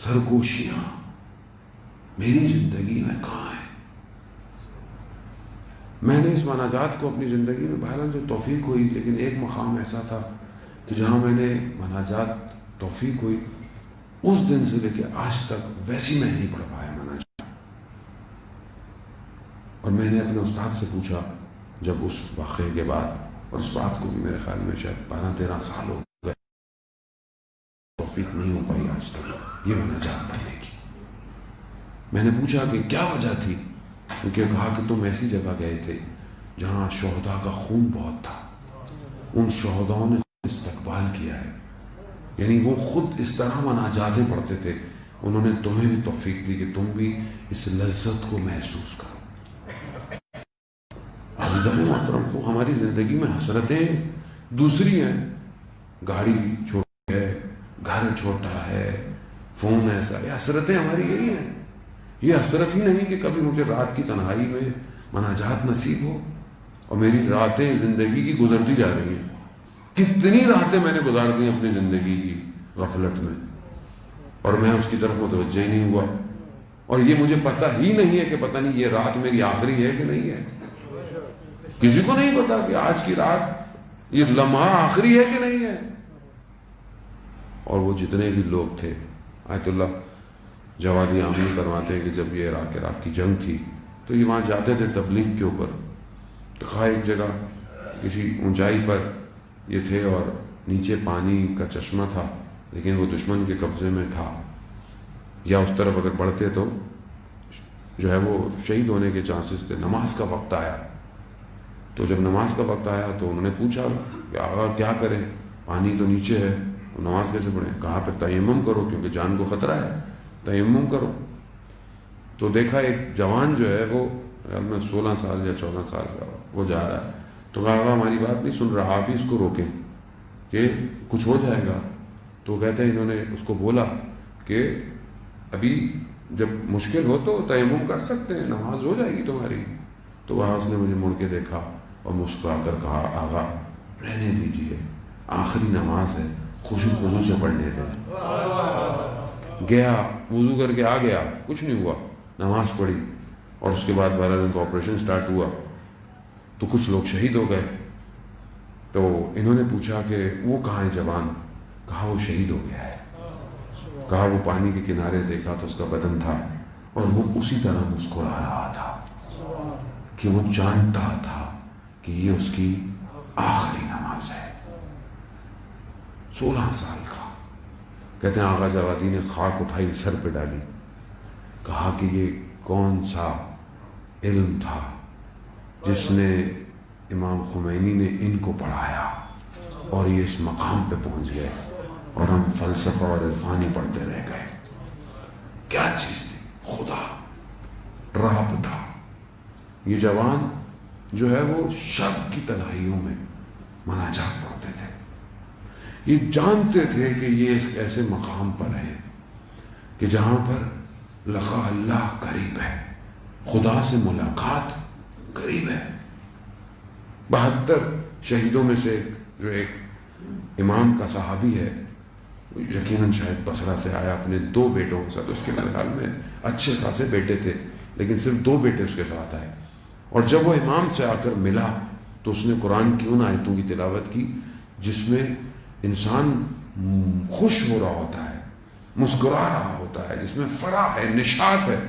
سرگوشیاں میری زندگی میں کہاں ہیں؟ میں نے اس مناجات کو اپنی زندگی میں بہرحال جو توفیق ہوئی، لیکن ایک مقام ایسا تھا کہ جہاں میں نے مناجات توفیق ہوئی، اس دن سے لے کے آج تک ویسی میں نہیں پڑھ پایا مناجات۔ اور میں نے اپنے استاد سے پوچھا جب اس واقعے کے بعد، اور اس بات کو بھی میرے خیال میں شاید 12-13 سال ہو گئے، توفیق نہیں ہو پائی آج تک یہ مناجات پڑھنے کی۔ میں نے پوچھا کہ کیا وجہ تھی، کیونکہ کہا کہ تم ایسی جگہ گئے تھے جہاں شہداء کا خون بہت تھا، ان شہداؤں نے استقبال کیا ہے، یعنی وہ خود اس طرح مناجاتیں پڑھتے تھے، انہوں نے تمہیں بھی توفیق دی کہ تم بھی اس لذت کو محسوس کرو۔ عزیزان محترم، کو ہماری زندگی میں حسرتیں دوسری ہیں، گاڑی چھوٹی ہے، گھر چھوٹا ہے، فون ایسا ہے، حسرتیں ہماری یہی ہیں۔ یہ حسرت ہی نہیں کہ کبھی مجھے رات کی تنہائی میں مناجات نصیب ہو، اور میری راتیں زندگی کی گزرتی جا رہی ہیں، کتنی راتیں میں نے گزار دی اپنی زندگی کی غفلت میں، اور میں اس کی طرف متوجہ ہی نہیں ہوا، اور یہ مجھے پتہ ہی نہیں ہے کہ پتہ نہیں یہ رات میری آخری ہے کہ نہیں ہے، کسی کو نہیں پتا کہ آج کی رات یہ لمحہ آخری ہے کہ نہیں ہے۔ اور وہ جتنے بھی لوگ تھے، آیت اللہ جوادی عاملی فرماتے ہیں کہ جب یہ عراق کی جنگ تھی تو یہ وہاں جاتے تھے تبلیغ کے اوپر، تو خواہ ایک جگہ کسی اونچائی پر یہ تھے اور نیچے پانی کا چشمہ تھا، لیکن وہ دشمن کے قبضے میں تھا، یا اس طرف اگر بڑھتے تو جو ہے وہ شہید ہونے کے چانسز تھے۔ نماز کا وقت آیا، تو جب نماز کا وقت آیا تو انہوں نے پوچھا کہ آقا کیا کریں، پانی تو نیچے ہے، نماز کیسے پڑھیں؟ کہا پھر تیمم کرو کیونکہ جان کو خطرہ ہے، تیمم کرو۔ تو دیکھا ایک جوان جو ہے وہ 16 سال یا 14 سال کا، وہ جا رہا ہے، تو کہا آقا ہماری بات نہیں سن رہا، آپ ہی اس کو روکیں کہ کچھ ہو جائے گا۔ تو کہتے ہیں انہوں نے اس کو بولا کہ ابھی جب مشکل ہو تو تیمم کر سکتے ہیں، نماز ہو جائے گی تمہاری۔ تو وہاں اس نے مجھے مڑ کے دیکھا اور مسکرا کر کہا آقا رہنے دیجیے، آخری نماز ہے، خوشی خضو سے پڑھنے دیں۔ گیا وضو کر کے آ گیا، کچھ نہیں ہوا، نماز پڑھی، اور اس کے بعد بہرحال ان کا آپریشن سٹارٹ ہوا تو کچھ لوگ شہید ہو گئے۔ تو انہوں نے پوچھا کہ وہ کہاں ہے جوان؟ کہا وہ شہید ہو گیا ہے۔ کہا وہ پانی کے کنارے دیکھا تو اس کا بدن تھا اور وہ اسی طرح مسکرا رہا تھا کہ وہ جانتا تھا کہ یہ اس کی آخری نماز ہے۔ 16 سال کا۔ کہتے ہیں آغا جوادی نے خاک اٹھائی، سر پہ ڈالی، کہا کہ یہ کون سا علم تھا جس نے امام خمینی نے ان کو پڑھایا اور یہ اس مقام پہ پہنچ گئے، اور ہم فلسفہ اور عرفانی پڑھتے رہ گئے۔ کیا چیز تھی؟ خدا، رابطہ۔ یہ جوان جو ہے وہ شب کی تنہائیوں میں مناجات پڑھتے تھے، یہ جانتے تھے کہ یہ اس ایسے مقام پر ہے کہ جہاں پر لقاء اللہ قریب ہے، خدا سے ملاقات قریب ہے۔ 72 شہیدوں میں سے جو ایک امام کا صحابی ہے، یقیناً شاید بصرہ سے آیا، اپنے 2 بیٹوں کے ساتھ، اس کے میرے خیال میں اچھے خاصے بیٹے تھے، لیکن صرف 2 بیٹے اس کے ساتھ آئے. اور جب وہ امام سے آ کر ملا تو اس نے قرآن کی ان آیتوں کی تلاوت کی جس میں انسان خوش ہو رہا ہوتا ہے, مسکرا رہا ہوتا ہے, جس میں فرح ہے, نشاط ہے.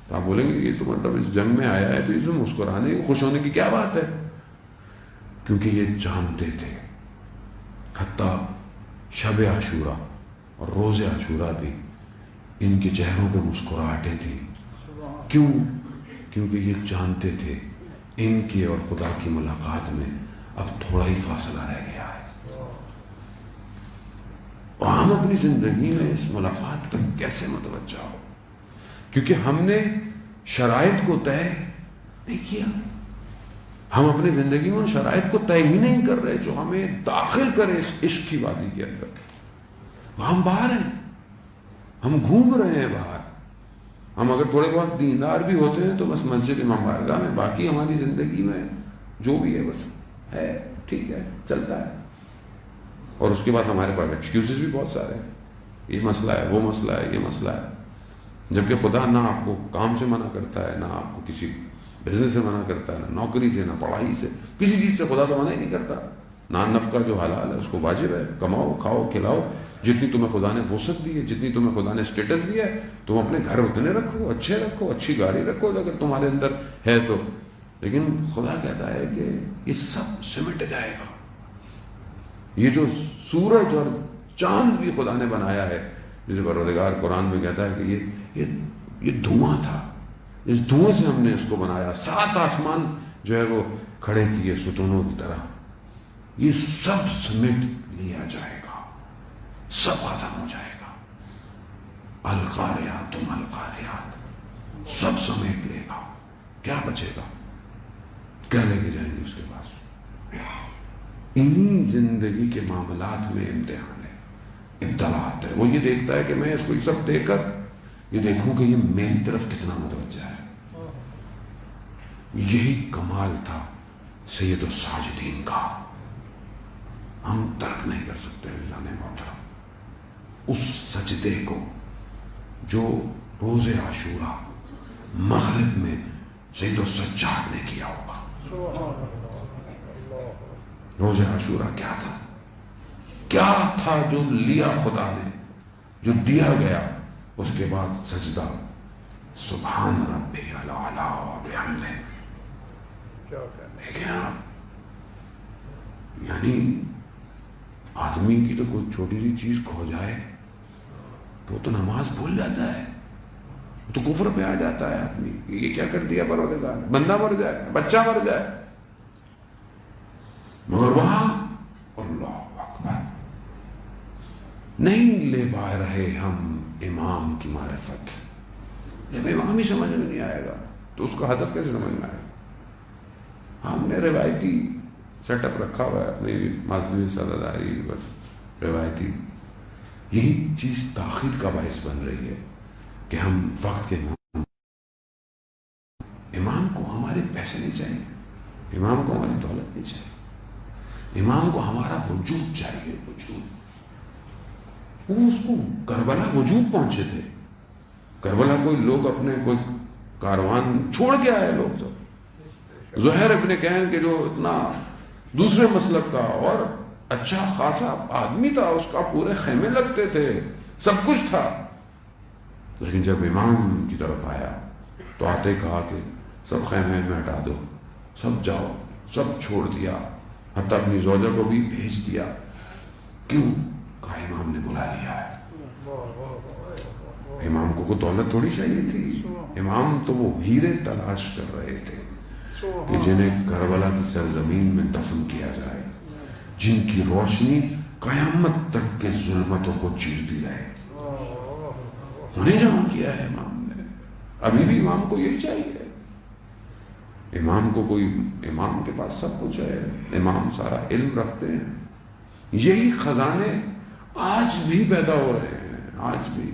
تو آپ بولیں گے یہ تو مطلب اس جنگ میں آیا ہے تو اس میں مسکرانے خوش ہونے کی کیا بات ہے؟ کیونکہ یہ جانتے تھے, حتیٰ شب عاشورہ اور روز عاشورہ بھی ان کے چہروں پہ مسکراہٹیں تھیں. کیوں؟ کیونکہ یہ جانتے تھے ان کی اور خدا کی ملاقات میں اب تھوڑا ہی فاصلہ رہ گیا ہے. اور ہم اپنی زندگی میں اس ملاقات پر کیسے متوجہ ہو؟ کیونکہ ہم نے شرائط کو طے نہیں کیا. ہم اپنی زندگی میں ان شرائط کو طے ہی نہیں کر رہے جو ہمیں داخل کرے اس عشق کی وادی کے اندر. ہم باہر ہیں, ہم گھوم رہے ہیں باہر. ہم اگر تھوڑے بہت دیندار بھی ہوتے ہیں تو بس مسجد امام بارگاہ میں, باقی ہماری زندگی میں جو بھی ہے بس ہے, ٹھیک ہے, چلتا ہے. اور اس کے بعد ہمارے پاس ایکسکیوزز بھی بہت سارے ہیں, یہ مسئلہ ہے, وہ مسئلہ ہے, یہ مسئلہ ہے. جبکہ خدا نہ آپ کو کام سے منع کرتا ہے, نہ آپ کو کسی بزنس سے منع کرتا ہے, نہ نوکری سے, نہ پڑھائی سے, کسی چیز سے خدا تو منع ہی نہیں کرتا. نان نفقہ جو حلال ہے اس کو واجب ہے, کماؤ, کھاؤ, کھلاؤ. جتنی تمہیں خدا نے وسعت دی ہے, جتنی تمہیں خدا نے اسٹیٹس دیا ہے, تم اپنے گھر اتنے رکھو, اچھے رکھو, اچھی گاڑی رکھو اگر تمہارے اندر ہے تو. لیکن خدا کہتا ہے کہ یہ سب سمٹ جائے گا. یہ جو سورج اور چاند بھی خدا نے بنایا ہے, جسے پروردگار قرآن میں کہتا ہے کہ یہ دھواں تھا, اس دھوئیں سے ہم نے اس کو بنایا. 7 آسمان جو ہے وہ کھڑے کیے ستونوں کی طرح. یہ سب سمیٹ لیا جائے گا, سب ختم ہو جائے گا. القاریات القاریات, سب سمیٹ لے گا. کیا بچے گا؟ کیا لے کے جائیں گے اس کے پاس؟ انہی زندگی کے معاملات میں امتحان ہے, ابتلاات ہے. وہ یہ دیکھتا ہے کہ میں اس کو یہ سب دے کر یہ دیکھوں کہ یہ میری طرف کتنا متوجہ ہے. یہی کمال تھا سید الساجدین کا. ہم ترک نہیں کر سکتے عزیزان محترم اس سجدے کو جو روز عاشورہ مغرب میں سید السجاد نے کیا ہوگا. روز عاشورہ کیا تھا؟ کیا تھا جو لیا خدا نے, جو دیا گیا. اس کے بعد سجدہ سبحان ربی الاعلی و بحمدہ. دیکھیں آپ, یعنی آدمی کی تو کوئی چھوٹی سی چیز کھو جائے تو وہ تو نماز بھول جاتا ہے, تو کفر پہ آ جاتا ہے آدمی. یہ کیا کر دیا پروردگار, بندہ مر جائے, بچہ مر جائے. مگر وہاں اللہ اکبر نہیں لے پا رہے ہم امام کی معرفت. جب امام ہی سمجھ میں نہیں آئے گا تو اس کا ہدف کیسے سمجھ میں آئے گا؟ ہم نے روایتی سیٹ اپ رکھا ہوا ہے اپنی مسجد ساداری, بس روایتی. یہی چیز تاخیر کا باعث بن رہی ہے کہ ہم وقت کے امام کو ہمارے پیسے نہیں چاہیے, امام کو ہماری دولت نہیں چاہیے, امام کو ہمارا وجود چاہیے. وجود. وہ اس کو کربلا وجود پہنچے تھے. کربلا کوئی لوگ اپنے کوئی کاروان چھوڑ کے آئے لوگ. تو زہیر ابن کہن کے جو اتنا دوسرے مسلک کا اور اچھا خاصا آدمی تھا, اس کا پورے خیمے لگتے تھے, سب کچھ تھا. لیکن جب امام کی طرف آیا تو آتے کہا کہ سب خیمے میں ہٹا دو, سب جاؤ, سب چھوڑ دیا, حتیٰ اپنی زوجہ کو بھی بھیج دیا. کیوں؟ کہا امام نے بلا لیا ہے. امام کو دولت تھوڑی چاہیے تھی, امام تو وہ ہیرے تلاش کر رہے تھے کہ جنہیں کربلا کی سرزمین میں دفن کیا جائے, جن کی روشنی قیامت تک کے ظلمتوں کو چیرتی رہے. انہیں جمع کیا ہے امام نے. ابھی بھی امام کو یہی چاہیے. امام کو کوئی, امام کے پاس سب کچھ ہے, امام سارا علم رکھتے ہیں. یہی خزانے آج بھی پیدا ہو رہے ہیں, آج بھی.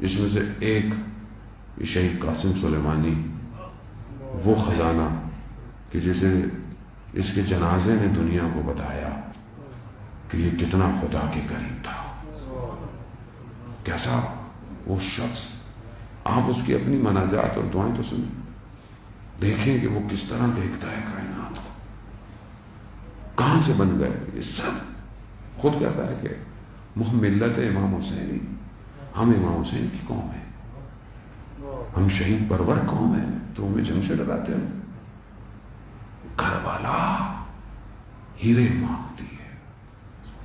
اس میں سے ایک شہید قاسم سلیمانی, وہ خزانہ کہ جسے اس کے جنازے نے دنیا کو بتایا کہ یہ کتنا خدا کے قریب تھا. کیسا وہ شخص آپ اس کی اپنی مناجات اور دعائیں تو سنیں، دیکھیں کہ وہ کس طرح دیکھتا ہے کائنات کو، کہاں سے بن گئے یہ سب۔ خود کہتا ہے کہ ملت امام حسینی، ہم امام حسین کی قوم ہیں، ہم شہید پرور قوم ہیں، تو ہمیں جنگ سے ڈراتے ہیں۔ کربلا ہیرے مانگتی ہے،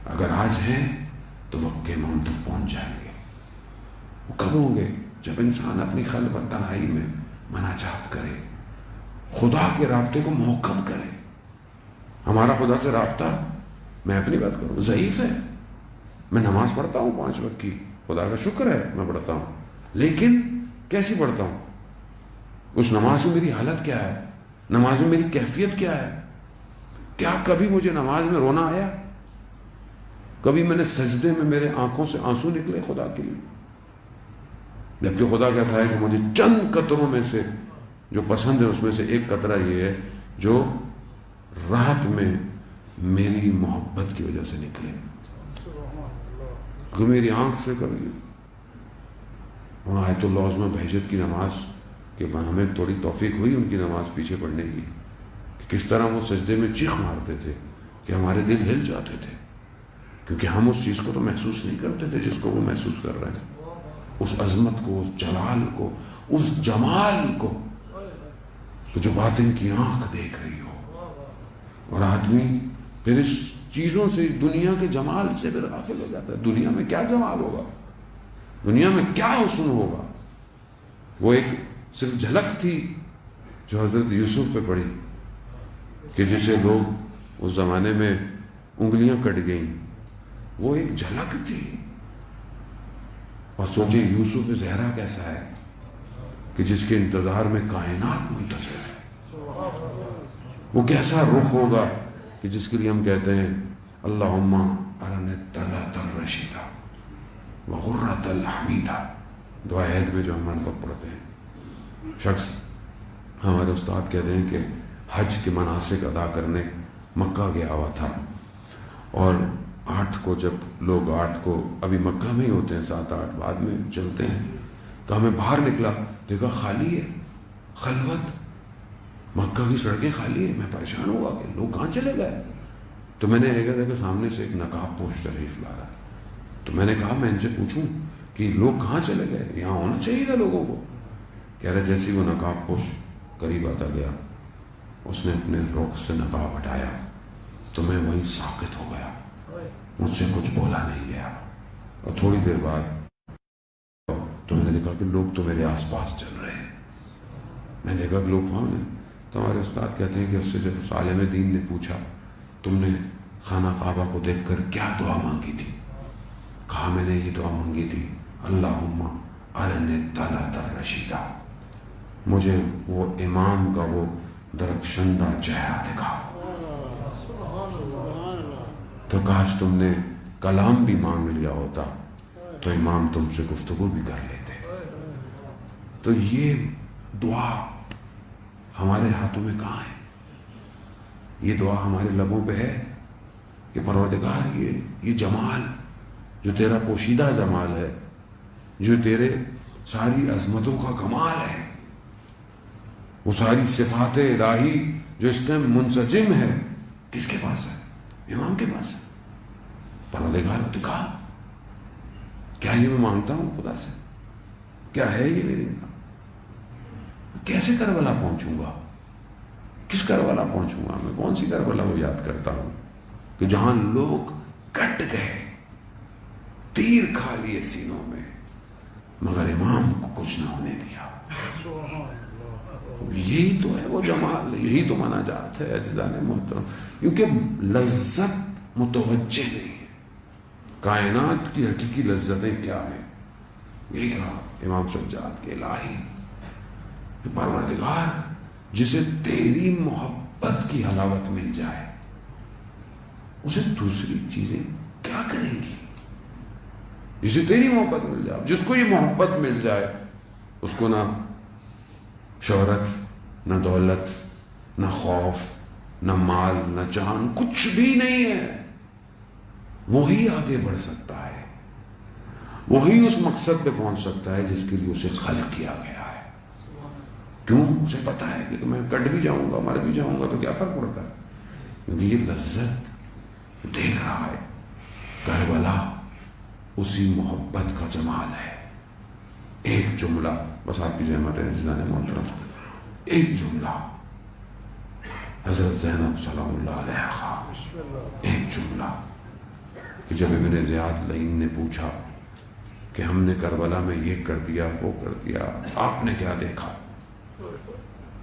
اگر آج ہیں تو وقت کے امام تک پہنچ جائیں گے۔ وہ کب ہوں گے؟ جب انسان اپنی خلوت تنہائی میں مناجات کرے، خدا کے رابطے کو محکم کرے۔ ہمارا خدا سے رابطہ، میں اپنی بات کروں، ضعیف ہے۔ میں نماز پڑھتا ہوں 5 وقت کی، خدا کا شکر ہے میں پڑھتا ہوں، لیکن کیسی پڑھتا ہوں؟ اس نماز میں میری حالت کیا ہے؟ نماز میں میری کیفیت کیا ہے؟ کیا کبھی مجھے نماز میں رونا آیا؟ کبھی میں نے سجدے میں میرے آنکھوں سے آنسو نکلے خدا کے لیے؟ جبکہ خدا کہتا ہے کہ مجھے چند قطروں میں سے جو پسند ہے اس میں سے ایک قطرہ یہ ہے جو رات میں میری محبت کی وجہ سے نکلے۔ کہ میری آنکھ سے کبھی آیت اللہ عظمہ بہجت کی نماز کہ ہمیں تھوڑی توفیق ہوئی ان کی نماز پیچھے پڑھنے کی، کہ کس طرح وہ سجدے میں چیخ مارتے تھے کہ ہمارے دل ہل جاتے تھے، کیونکہ ہم اس چیز کو تو محسوس نہیں کرتے تھے جس کو وہ محسوس کر رہے ہیں، اس عظمت کو، اس جلال کو، اس جمال کو، تو جو باطن کی آنکھ دیکھ رہی ہو۔ اور آدمی پھر اس چیزوں سے، دنیا کے جمال سے پھر غافل ہو جاتا ہے۔ دنیا میں کیا جمال ہوگا، دنیا میں کیا حسن ہوگا؟ وہ ایک صرف جھلک تھی جو حضرت یوسف پہ پڑی کہ جسے لوگ اس زمانے میں انگلیاں کٹ گئیں، وہ ایک جھلک تھی۔ اور سوچیں یوسف زہرا کیسا ہے کہ جس کے انتظار میں کائنات منتظر ہے۔ وہ کیسا رخ ہوگا کہ جس کے لیے ہم کہتے ہیں اللہم ارنی الطلعۃ الرشیدہ وغرۃ الحمیدہ، دعا عید میں جو ہم ہر وقت پڑھتے ہیں۔ شخص، ہمارے استاد کہتے ہیں کہ حج کے مناسک ادا کرنے مکہ گیا ہوا تھا، اور 8 کو جب لوگ 8 کو ابھی مکہ میں ہی ہوتے ہیں، 7 8 بعد میں چلتے ہیں، کہا میں باہر نکلا دیکھا خالی ہے، خلوت، مکہ کی سڑکیں خالی ہیں۔ میں پریشان ہوا کہ لوگ کہاں چلے گئے؟ تو میں نے دیکھا کہ سامنے سے ایک نقاب پوش تشریف لا رہا، تو میں نے کہا میں ان سے پوچھوں کہ لوگ کہاں چلے گئے، یہاں ہونا چاہیے تھا لوگوں کو۔ کہہ رہے جیسے وہ نقاب پوش قریب آتا گیا، اس نے اپنے رخ سے نقاب ہٹایا تو میں وہیں ساکت ہو گیا، مجھ سے کچھ بولا نہیں گیا۔ اور تھوڑی دیر بعد تو میں نے دیکھا کہ لوگ تو میرے آس پاس چل رہے ہیں۔ میں نے دیکھا کہ لوگ کون ہیں، تو ہمارے استاد کہتے ہیں کہ اس سے جب عالم دین نے پوچھا تم نے خانہ کعبہ کو دیکھ کر کیا دعا مانگی تھی؟ کہا میں نے یہ دعا مانگی تھی اللہم ارنی الطلعۃ الرشیدہ، مجھے وہ امام کا وہ درخشندہ چہرہ دکھا۔ تو کاش تم نے کلام بھی مانگ لیا ہوتا تو امام تم سے گفتگو بھی کر لیتے۔ تو یہ دعا ہمارے ہاتھوں میں کہاں ہے؟ یہ دعا ہمارے لبوں پہ ہے کہ پروردگار یہ جمال جو تیرا پوشیدہ جمال ہے، جو تیرے ساری عظمتوں کا کمال ہے، وہ ساری صفات الہی جو اس میں منسجم ہے، کس کے پاس ہے؟ امام کے پاس ہے۔ پروردگار دکھا، کیا یہ میں مانگتا ہوں خدا سے؟ کیا ہے یہ میرے نام؟ کیسے کربلا پہنچوں گا؟ کس کربلا پہنچوں گا؟ میں کون سی کربلا کو یاد کرتا ہوں کہ جہاں لوگ کٹ گئے، تیر کھا لیے سینوں میں، مگر امام کو کچھ نہ ہونے دیا۔ یہی تو ہے وہ جمال، یہی تو مناجات ہے عزیزان محترم، کیونکہ لذت متوجہ نہیں ہے۔ کائنات کی حقیقی لذتیں کیا ہیں؟ یہی کہا امام سجاد کے الہی پروردگار، جسے تیری محبت کی حلاوت مل جائے اسے دوسری چیزیں کیا کریں گی؟ جسے تیری محبت مل جائے، جس کو یہ محبت مل جائے، اس کو نہ شہرت، نہ دولت، نہ خوف، نہ مال، نہ جان، کچھ بھی نہیں ہے۔ وہی آگے بڑھ سکتا ہے۔ وہی اس مقصد پہ پہنچ سکتا ہے جس کے لیے اسے خلق کیا گیا ہے. کیوں؟ اسے پتا ہے کہ میں کٹ بھی جاؤں گا مر بھی جاؤں گا تو کیا فرق پڑتا ہے، کیونکہ یہ لذت دیکھ رہا ہے. کربلا اسی محبت کا جمال ہے. ایک جملہ بس آپ کی زحمت ہے عزیزان محترم، ایک جملہ حضرت زینب سلام اللہ علیہا، ایک جملہ کہ جب ابن زیاد لعین نے پوچھا کہ ہم نے کربلا میں یہ کر دیا وہ کر دیا، آپ نے کیا دیکھا؟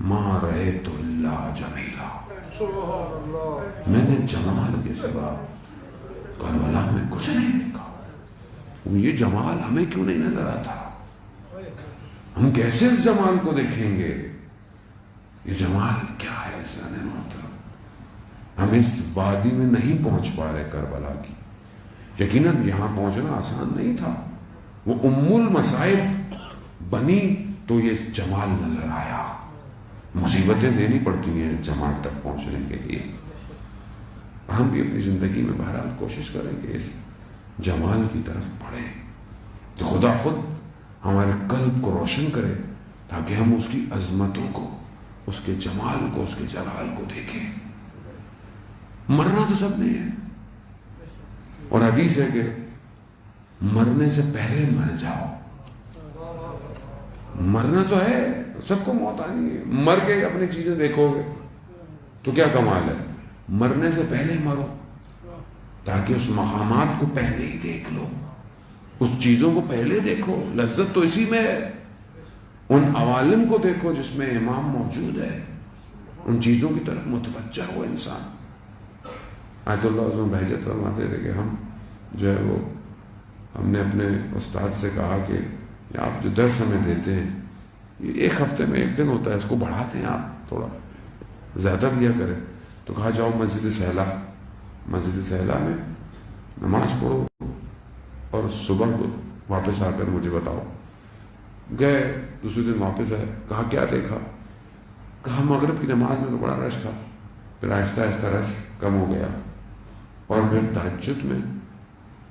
ما رأیت الا جمیلا، میں نے جمال کے سوا کربلا میں کچھ نہیں دیکھا. یہ جمال ہمیں کیوں نہیں نظر آتا؟ ہم کیسے اس جمال کو دیکھیں گے؟ یہ جمال کیا ہے عزیزان محترم؟ ہم اس وادی میں نہیں پہنچ پا رہے کربلا کی. یقیناً یہاں پہنچنا آسان نہیں تھا، وہ ام المصائب بنی تو یہ جمال نظر آیا. مصیبتیں دینی پڑتی ہیں اس جمال تک پہنچنے کے لیے. ہم بھی اپنی زندگی میں بہرحال کوشش کریں کہ اس جمال کی طرف بڑھیں تو خدا خود ہمارے قلب کو روشن کرے تاکہ ہم اس کی عظمتوں کو، اس کے جمال کو، اس کے جلال کو دیکھیں. مرنا تو سب نے ہے، اور حدیث ہے کہ مرنے سے پہلے مر جاؤ. مرنا تو ہے، سب کو موت آنی ہے. مر کے اپنی چیزیں دیکھو گے تو کیا کمال ہے؟ مرنے سے پہلے مرو تاکہ اس مقامات کو پہلے ہی دیکھ لو، اس چیزوں کو پہلے دیکھو. لذت تو اسی میں ہے. ان عوالم کو دیکھو جس میں امام موجود ہے، ان چیزوں کی طرف متوجہ ہو انسان. آیت اللہ عظم بہجت فرماتے تھے کہ ہم جو ہے وہ ہم نے اپنے استاد سے کہا کہ آپ جو درس ہمیں دیتے ہیں یہ ایک ہفتے میں ایک دن ہوتا ہے، اس کو بڑھا دیں، آپ تھوڑا زیادہ دیا کریں. تو کہا جاؤ مسجد سہلا میں نماز پڑھو اور صبح واپس آ کر مجھے بتاؤ. گئے، دوسرے دن واپس آئے. کہا کیا دیکھا؟ کہا مغرب کی نماز میں تو بڑا رش تھا، پھر آہستہ آہستہ رش کم ہو گیا، اور پھر تہجد میں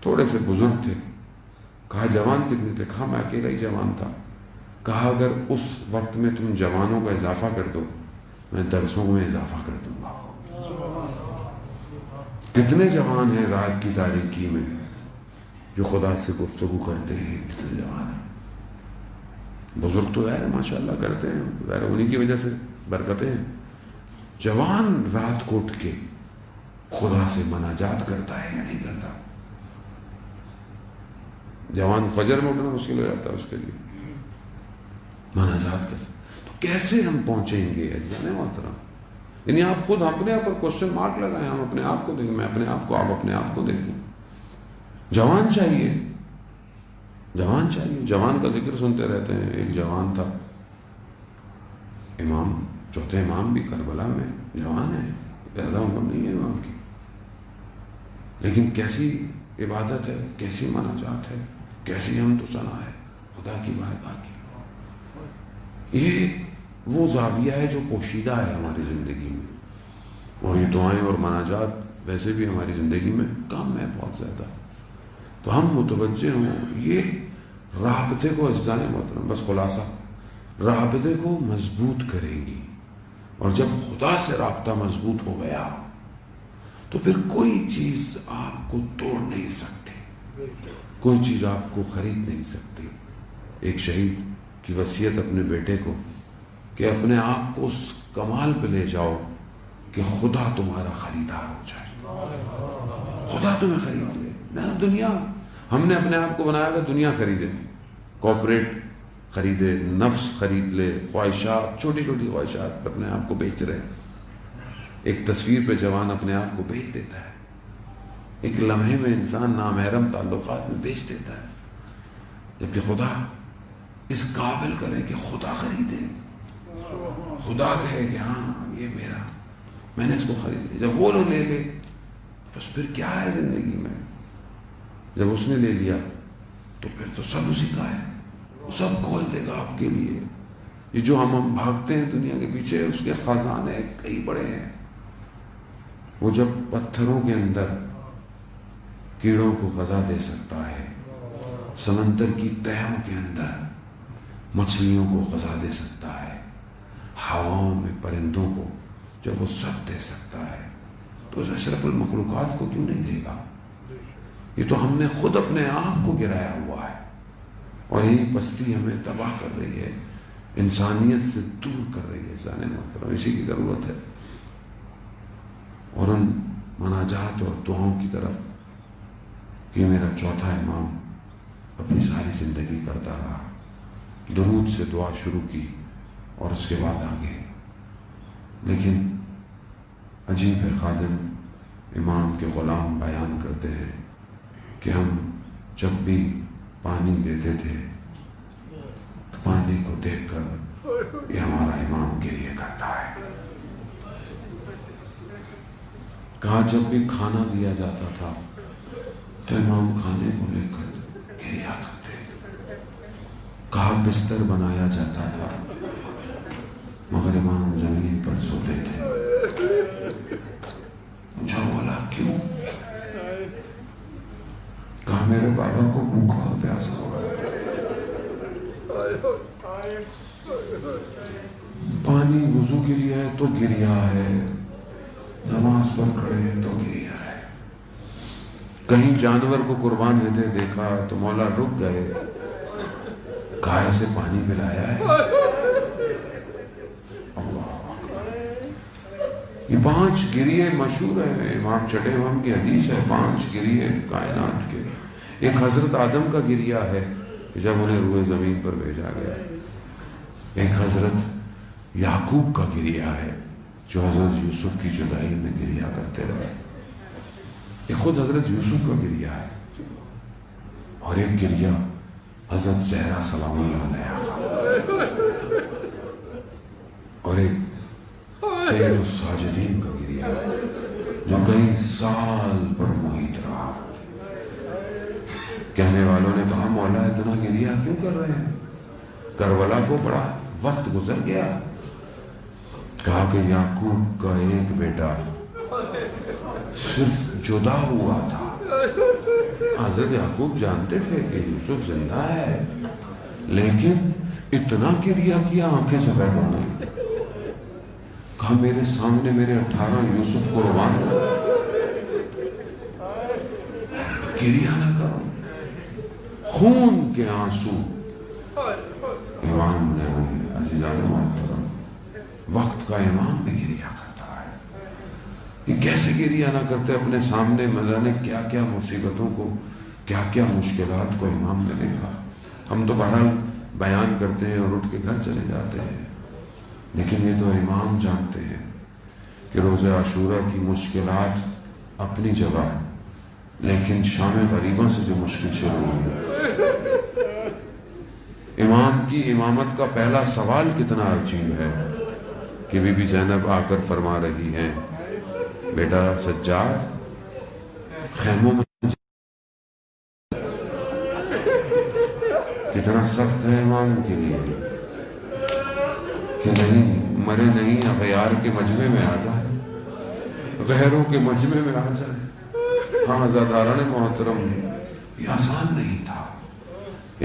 تھوڑے سے بزرگ تھے. کہا جوان کتنے تھے؟ کہا میں اکیلا ہی جوان تھا. کہا اگر اس وقت میں تم جوانوں کا اضافہ کر دو میں درسوں میں اضافہ کر دوں گا. کتنے جوان ہیں رات کی تاریکی میں جو خدا سے گفتگو کرتے ہیں؟ کتنے جوان ہیں. بزرگ تو ظاہر ہے ماشاءاللہ کرتے ہیں، ظاہر انہی کی وجہ سے برکتیں ہیں. جوان رات کو اٹھ کے خدا سے مناجات کرتا ہے یا نہیں کرتا؟ جوان فجر میں اٹھنا مشکل ہو جاتا ہے اس کے لیے، مناجات کیسے؟ تو کیسے ہم پہنچیں گے عزیزان محترم؟ یعنی آپ خود اپنے آپ پر کوشچن مارک لگائیں. ہم اپنے آپ کو دیکھیں، میں اپنے آپ کو، آپ اپنے آپ کو دیکھیں. جوان چاہیے، جوان چاہیے. جوان کا ذکر سنتے رہتے ہیں. ایک جوان تھا امام، چوتھے امام بھی کربلا میں جوان ہے، زیادہ عمر نہیں ہے امام کی، لیکن کیسی عبادت ہے، کیسی مناجات ہے، کیسی حمد و ثنا ہے خدا کی بارگاہ کی. یہ وہ زاویہ ہے جو پوشیدہ ہے ہماری زندگی میں، اور یہ دعائیں اور مناجات ویسے بھی ہماری زندگی میں کم ہے بہت زیادہ. تو ہم متوجہ ہوں یہ رابطے کو عزیزان محترم، بس خلاصہ رابطے کو مضبوط کرے گی. اور جب خدا سے رابطہ مضبوط ہو گیا تو پھر کوئی چیز آپ کو توڑ نہیں سکتی، کوئی چیز آپ کو خرید نہیں سکتی. ایک شہید کی وصیت اپنے بیٹے کو کہ اپنے آپ کو اس کمال پہ لے جاؤ کہ خدا تمہارا خریدار ہو جائے. خدا تمہیں خرید لے. نہ دنیا، ہم نے اپنے آپ کو بنایا کہ دنیا خریدے، کارپوریٹ خریدے، نفس خرید لے، خواہشات، چھوٹی چھوٹی خواہشات اپنے آپ کو بیچ رہے. ایک تصویر پہ جوان اپنے آپ کو بیچ دیتا ہے، ایک لمحے میں انسان نامحرم تعلقات میں بیچ دیتا ہے، جبکہ خدا اس قابل کرے کہ خدا خریدے. خدا کہے کہ ہاں یہ میرا، میں نے اس کو خرید لیا. جب وہ لوگ لے لے بس پھر کیا ہے زندگی میں؟ جب اس نے لے لیا تو پھر تو سب اسی کا ہے، وہ سب کھول دے گا آپ کے لیے. یہ جو ہم بھاگتے ہیں دنیا کے پیچھے، اس کے خزانے کئی بڑے ہیں. وہ جب پتھروں کے اندر کیڑوں کو غذا دے سکتا ہے سمندر کی تہوں کے اندر مچھلیوں کو غذا دے سکتا ہے، ہواؤں میں پرندوں کو جب وہ سب دے سکتا ہے تو اس اشرف المخلوقات کو کیوں نہیں دے گا؟ یہ تو ہم نے خود اپنے آپ کو گرایا ہوا ہے، اور یہی پستی ہمیں تباہ کر رہی ہے، انسانیت سے دور کر رہی ہے۔ انسان محترم، اسی کی ضرورت ہے، اور ان مناجات اور دعاؤں کی طرف کہ میرا چوتھا امام اپنی ساری زندگی کرتا رہا۔ درود سے دعا شروع کی اور اس کے بعد آگے، لیکن عجیب ہے، خادم امام کے غلام بیان کرتے ہیں کہ ہم جب بھی پانی دیتے تھے تو پانی کو دیکھ کر یہ ہمارا امام گریہ کرتا ہے۔ کہا جب بھی کھانا دیا جاتا تھا تو امام کھانے کو لے کر گریہ کرتے۔ کہا بستر بنایا جاتا تھا مگر امام زمین پر سوتے تھے۔ جو بولا کیوں؟ کہا میرے بابا کو بھوکا اور پیاسا ہوا، پانی وضو کے لیے ہے تو گریا ہے، نماز پر کھڑے ہیں تو گریا ہے، کہیں جانور کو قربان ہوتے دیکھا تو مولا رک گئے، کہا اسے پانی پلایا ہے۔ اللہ اکبر۔ یہ 5 گریے مشہور ہیں، امام چھٹے امام کی حدیث ہے، 5 گریے کائنات کے۔ ایک حضرت آدم کا گریہ ہے کہ جب انہیں روئے زمین پر بھیجا گیا، ایک حضرت یعقوب کا گریہ ہے جو حضرت یوسف کی جدائی میں گریہ کرتے رہے، ایک خود حضرت یوسف کا گریہ ہے، اور ایک گریہ حضرت زہرا سلام اللہ علیہ، اور ایک سید الساجدین کا گریہ جو کئی سال پر محیط رہا۔ کہنے والوں نے کہا مولا اتنا گریہ کیوں کر رہے ہیں؟ کربلا کو بڑا وقت گزر گیا۔ کہا کہ یعقوب کا ایک بیٹا صرف جدا ہوا تھا، حضرت یعقوب جانتے تھے کہ یوسف زندہ ہے، لیکن اتنا گریہ کیا آنکھیں سفید ہو گئی۔ کہا میرے سامنے میرے 18 یوسف قربان ہو، گریہ نہ کرو، خون کے آنسو۔ امام نے عزیزان محترم، وقت کا امام بھی گریہ کرتا ہے۔ یہ کیسے گریہ نہ کرتے؟ اپنے سامنے نے کیا کیا مصیبتوں کو، کیا کیا مشکلات کو امام نے دیکھا۔ ہم تو بہرحال بیان کرتے ہیں اور اٹھ کے گھر چلے جاتے ہیں، لیکن یہ تو امام جانتے ہیں کہ روز عاشورہ کی مشکلات اپنی جگہ، لیکن شام غریبہ سے جو مشکل شروع ہوئی، امام کی امامت کا پہلا سوال کتنا عجیب ہے کہ بی بی زینب آ کر فرما رہی ہیں بیٹا سجاد خیموں میں، کتنا سخت ہے امام کے لیے کہ نہیں مرے نہیں، اغیار کے مجمع میں آ جائے، غیروں کے مجمع میں آ جائے۔ ہاں عزاداران محترم، یہ آسان نہیں تھا۔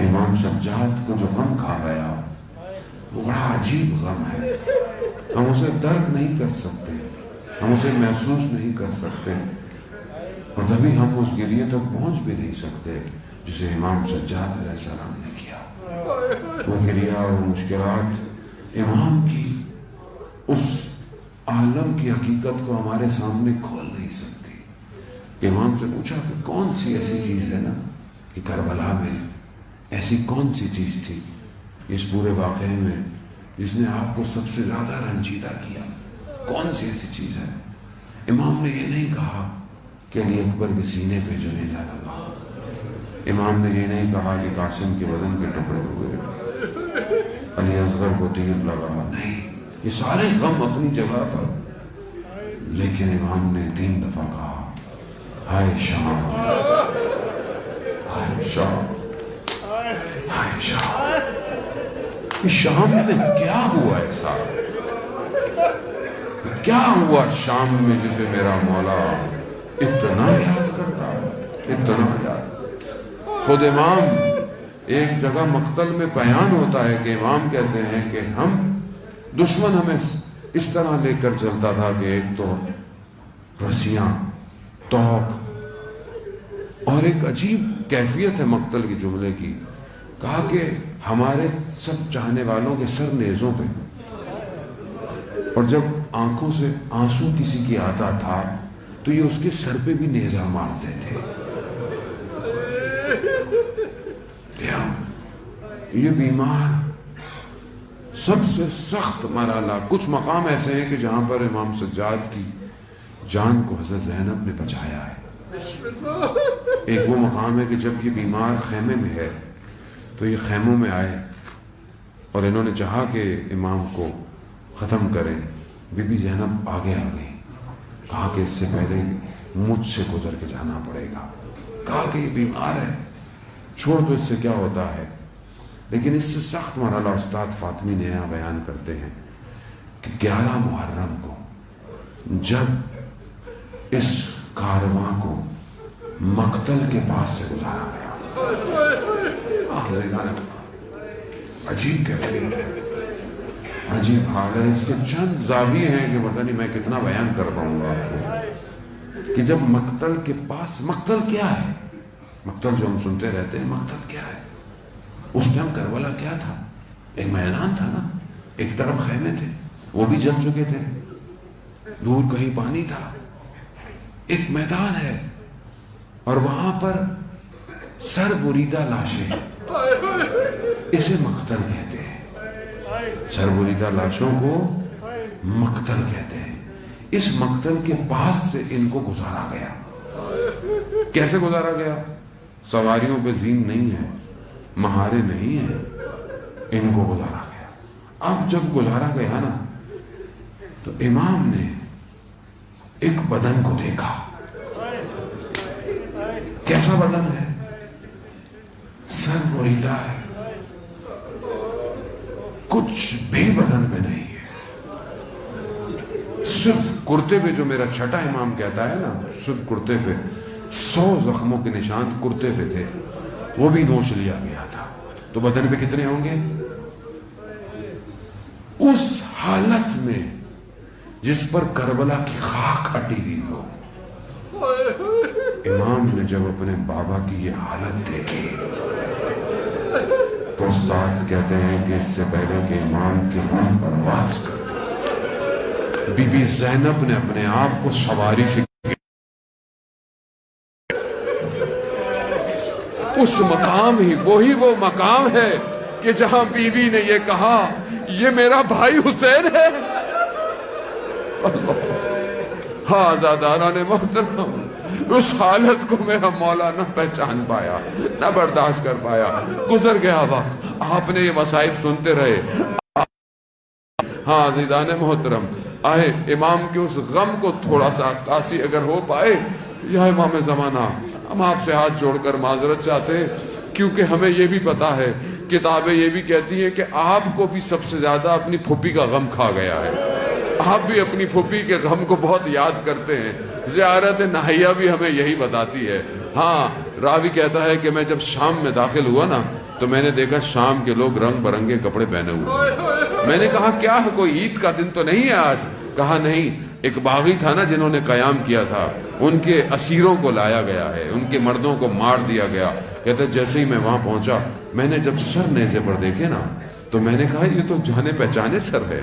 امام سجاد کو جو غم کھا گیا وہ بڑا عجیب غم ہے، ہم اسے درک نہیں کر سکتے، ہم اسے محسوس نہیں کر سکتے، اور تبھی ہم اس گریہ تک پہنچ بھی نہیں سکتے جسے امام سجاد علیہ السلام نے کیا۔ وہ گریہ اور مشکلات امام کی اس عالم کی حقیقت کو ہمارے سامنے کھول نہیں سکتی۔ امام سے پوچھا کہ کون سی ایسی چیز ہے نا کہ کربلا میں ایسی کون سی چیز تھی اس پورے واقعے میں جس نے آپ کو سب سے زیادہ رنجیدہ کیا؟ کون سی ایسی چیز ہے؟ امام نے یہ نہیں کہا کہ علی اکبر کے سینے پہ جنیزہ لگا، امام نے یہ نہیں کہا کہ قاسم کے بدن کے ٹکڑے ہوئے، علی اصغر کو تیر لگا، نہیں، یہ سارے غم اپنی جگہ پر، لیکن امام نے 3 دفعہ کہا ہائے شام، ہائے شام، ہائے شام۔ شام میں کیا ہوا ایسا؟ کیا ہوا شام میں جسے میرا مولا اتنا یاد کرتا ہے، اتنا یاد؟ خود امام ایک جگہ مقتل میں بیان ہوتا ہے کہ امام کہتے ہیں کہ دشمن ہمیں اس طرح لے کر چلتا تھا کہ ایک تو رسیاں، توق، اور ایک عجیب کیفیت ہے مقتل کے جملے کی. کہا کہ ہمارے سب چاہنے والوں کے سر نیزوں پہ، اور جب آنکھوں سے آنسو کسی کی آتا تھا تو یہ اس کے سر پہ بھی نیزہ مارتے تھے. یہ بیمار سب سے سخت مرحلہ. کچھ مقام ایسے ہیں کہ جہاں پر امام سجاد کی جان کو حضرت زینب نے بچایا ہے. ایک وہ مقام ہے کہ جب یہ بیمار خیمے میں ہے تو یہ خیموں میں آئے اور انہوں نے چاہا کہ امام کو ختم کریں. بی بی زینب آگے آ گئی. کہا کہ اس سے پہلے مجھ سے گزر کے جانا پڑے گا. کہا کہ یہ بیمار ہے، چھوڑ دو، اس سے کیا ہوتا ہے. لیکن اس سے سخت مرحلہ استاد فاطمی نے یہاں بیان کرتے ہیں کہ 11 محرم کو جب اس کارواں کو مقتل کے پاس سے گزارا گیا، عجیب کیفیت ہے، عجیب حال ہے. اس کے چند زاویے ہیں کہ پتہ نہیں میں کتنا بیان کر پاؤں گا آپ کو. کہ جب مقتل کے پاس، مقتل کیا ہے؟ مقتل جو ہم سنتے رہتے ہیں، مقتل کیا ہے؟ اس ٹائم کربلا کیا تھا؟ ایک میدان تھا نا. ایک طرف خیمے تھے، وہ بھی جل چکے تھے، دور کہیں پانی تھا. ایک میدان ہے اور وہاں پر سر بریدہ لاشیں، اسے مقتل کہتے ہیں. سر بریدہ لاشوں کو مقتل کہتے ہیں. اس مقتل کے پاس سے ان کو گزارا گیا. کیسے گزارا گیا؟ سواریوں پہ زین نہیں ہے، مہارے نہیں ہیں، ان کو گزارا گیا. اب جب گزارا گیا نا تو امام نے ایک بدن کو دیکھا. کیسا بدن ہے؟ سر بریدہ ہے، کچھ بھی بدن پہ نہیں ہے. صرف کرتے پہ، جو میرا چھٹا امام کہتا ہے نا، صرف کرتے پہ 100 زخموں کے نشان کرتے پہ تھے، وہ بھی نوچ لیا گیا تھا. تو بدن پہ کتنے ہوں گے؟ اس حالت میں جس پر کربلا کی خاک اٹی ہوئی ہو. امام نے جب اپنے بابا کی یہ حالت دیکھی تو استاد کہتے ہیں کہ اس سے پہلے کہ امام کی روح پرواز کرتی، بی بی زینب نے اپنے آپ کو سواری سے اس مقام ہی، وہی وہ مقام ہے کہ جہاں بی بی نے یہ کہا یہ میرا بھائی حسین ہے. ہاں آزاداران محترم، اس حالت کو میرا مولا نہ پہچان پایا، نہ برداشت کر پایا. گزر گیا وقت، آپ نے یہ مصائب سنتے رہے. ہاں عزیزان محترم، آئے امام کے اس غم کو تھوڑا سا عکاسی اگر ہو پائے. یا امام زمانہ، ہم آپ سے ہاتھ جوڑ کر معذرت چاہتے ہیں، کیونکہ ہمیں یہ بھی پتا ہے، کتابیں یہ بھی کہتی ہیں کہ آپ کو بھی سب سے زیادہ اپنی پھوپھی کا غم کھا گیا ہے. آپ بھی اپنی پھوپھی کے غم کو بہت یاد کرتے ہیں. زیارت نہیہ بھی ہمیں یہی بتاتی ہے. ہاں راوی کہتا ہے کہ میں جب شام میں داخل ہوا نا تو میں نے دیکھا شام کے لوگ رنگ برنگے کپڑے پہنے ہوئے. میں نے کہا کیا ہے، کوئی عید کا دن تو نہیں ہے آج؟ کہا نہیں، ایک باغی تھا نا جنہوں نے قیام کیا تھا، ان کے اسیروں کو لایا گیا ہے، ان کے مردوں کو مار دیا گیا. کہتے جیسے ہی میں وہاں پہنچا، میں نے جب سر نیزے پر دیکھے نا تو میں نے کہا یہ تو جانے پہچانے سر ہے.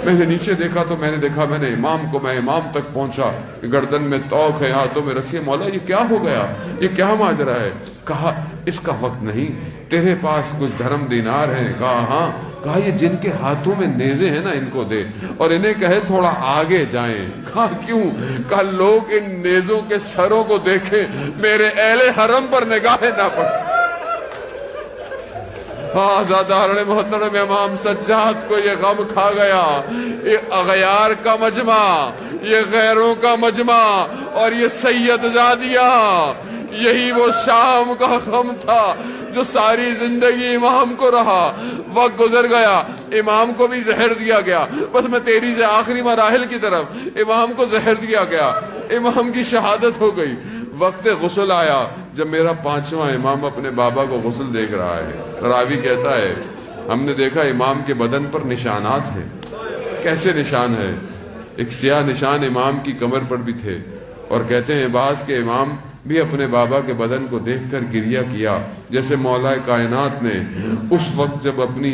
میں نے نیچے دیکھا تو میں نے دیکھا، میں نے امام کو، میں امام تک پہنچا، گردن میں توق ہے، ہاتھوں میں رسی. مولا یہ کیا ہو گیا، یہ کیا ماجرا ہے؟ کہا اس کا وقت نہیں، تیرے پاس کچھ دھرم دینار ہیں؟ کہا ہاں. کہا یہ جن کے ہاتھوں میں نیزے ہیں نا ان کو دے، اور انہیں کہے تھوڑا آگے جائیں. کہا کیوں؟ کہا لوگ ان نیزوں کے سروں کو دیکھیں، میرے اہل حرم پر نگاہیں نہ پڑیں. ہاں زاداران محترم، امام سجاد کو یہ غم کھا گیا. یہ اغیار کا مجمع، یہ غیروں کا مجمع، اور یہ سید زادیہ، یہی وہ شام کا غم تھا جو ساری زندگی امام کو رہا. وقت گزر گیا، امام کو بھی زہر دیا گیا. بس میں تیری سے آخری مراحل کی طرف، امام کو زہر دیا گیا، امام کی شہادت ہو گئی. وقت غسل آیا، جب میرا 5واں امام اپنے بابا کو غسل دیکھ رہا ہے، راوی کہتا ہے ہم نے دیکھا امام کے بدن پر نشانات ہیں۔ کیسے نشان ہے؟ ایک سیاہ نشان امام کی کمر پر بھی تھے، اور کہتے ہیں بعض کے امام بھی اپنے بابا کے بدن کو دیکھ کر گریہ کیا، جیسے مولا کائنات نے اس وقت جب اپنی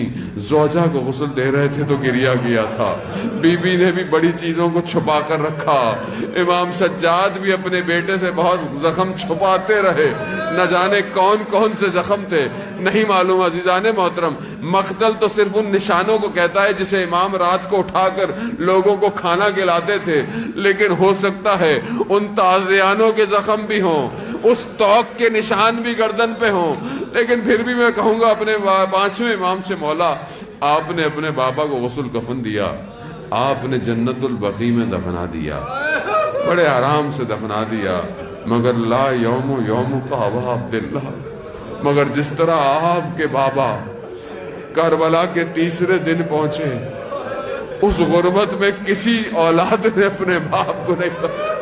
زوجہ کو غسل دے رہے تھے تو گریہ کیا تھا۔ بی بی نے بھی بڑی چیزوں کو چھپا کر رکھا، امام سجاد بھی اپنے بیٹے سے بہت زخم چھپاتے رہے، نہ جانے کون کون سے زخم تھے نہیں معلوم۔ عزیزان محترم، مقتل تو صرف ان نشانوں کو کہتا ہے جسے امام رات کو اٹھا کر لوگوں کو کھانا کھلاتے تھے، لیکن ہو سکتا ہے ان تازیانوں کے زخم بھی ہوں، اس توق کے نشان بھی گردن پہ ہوں، لیکن پھر بھی میں کہوں گا اپنے 5ویں امام سے، مولا آپ نے اپنے بابا کو غسل کفن دیا، آپ نے جنت البقیع میں دفنا دیا، بڑے آرام سے دفنا دیا، مگر لا یوم یوم ابا عبداللہ، مگر جس طرح آپ کے بابا کربلا کے 3 دن پہنچے، اس غربت میں کسی اولاد نے اپنے باپ کو نہیں دفنا۔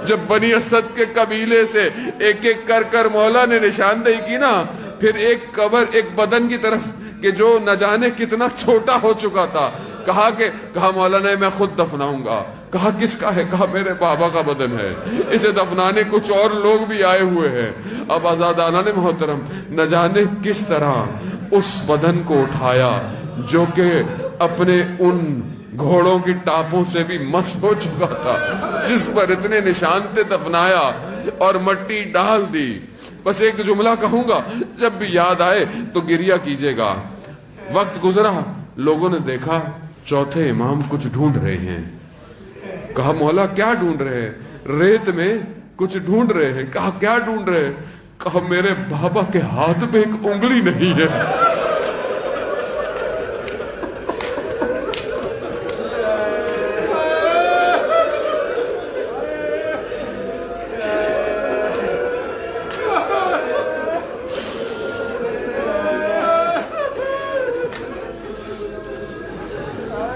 جب بنی اسد کے قبیلے سے ایک ایک کر مولا نے نشاندہی کی نا، پھر ایک قبر ایک بدن کی طرف کہ جو نہ جانے کتنا چھوٹا ہو چکا تھا، کہا مولا نے میں خود دفناؤں گا۔ کہا کس کا ہے؟ کہا میرے بابا کا بدن ہے، اسے دفنانے کچھ اور لوگ بھی آئے ہوئے ہیں۔ اب آزادانہ نے محترم نہ جانے کس طرح اس بدن کو اٹھایا جو کہ اپنے ان گھوڑوں کی ٹاپوں سے بھی مس ہو چکا تھا، جس پر اتنے نشان تھے، دفنایا اور مٹی ڈال دی۔ بس ایک جملہ کہوں گا، جب بھی یاد آئے تو گریہ کیجئے گا۔ وقت گزرا، لوگوں نے دیکھا 4تھے امام کچھ ڈھونڈ رہے ہیں۔ کہا مولا کیا ڈھونڈ رہے ہیں؟ ریت میں کچھ ڈھونڈ رہے ہیں۔ کہا کیا ڈھونڈ رہے ہیں؟ کہا میرے بابا کے ہاتھ میں ایک انگلی نہیں ہے۔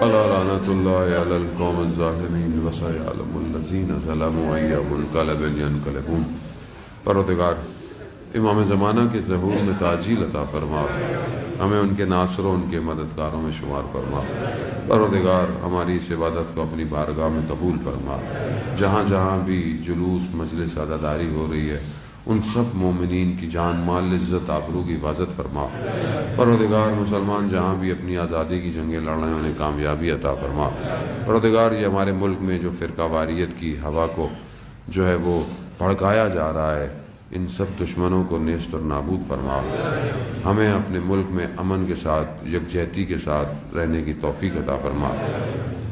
لعنت اللہ علی القوم الظالمین وسیعلم الذین ظلموا ای منقلب ینقلبون۔ پروردگار امام زمانہ کے ظہور میں تعجیل عطا فرما، ہمیں ان کے ناصروں ان کے مددگاروں میں شمار فرما۔ پروردگار ہماری اس عبادت کو اپنی بارگاہ میں قبول فرما۔ جہاں جہاں بھی جلوس مجلس عزاداری ہو رہی ہے، ان سب مومنین کی جان مال عزت آبرو کی حفاظت فرما۔ پروردگار مسلمان جہاں بھی اپنی آزادی کی جنگیں لڑ رہے ہیں انہیں کامیابی عطا فرما۔ پروردگار یہ ہمارے ملک میں جو فرقہ واریت کی ہوا کو جو ہے وہ بھڑکایا جا رہا ہے، ان سب دشمنوں کو نیست اور نابود فرما۔ ہمیں اپنے ملک میں امن کے ساتھ یکجہتی کے ساتھ رہنے کی توفیق عطا فرما۔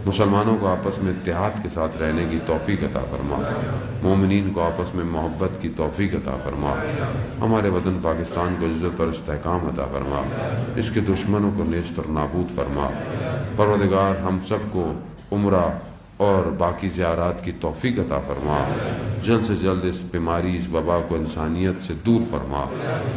مسلمانوں کو آپس میں اتحاد کے ساتھ رہنے کی توفیق عطا فرما۔ مومنین کو آپس میں محبت کی توفیق عطا فرما۔ ہمارے وطن پاکستان کو عزت اور استحکام عطا فرما، اس کے دشمنوں کو نیست اور نابود فرما۔ پروردگار ہم سب کو عمرہ اور باقی زیارات کی توفیق عطا فرما۔ جلد سے جلد اس بیماری اس وبا کو انسانیت سے دور فرما۔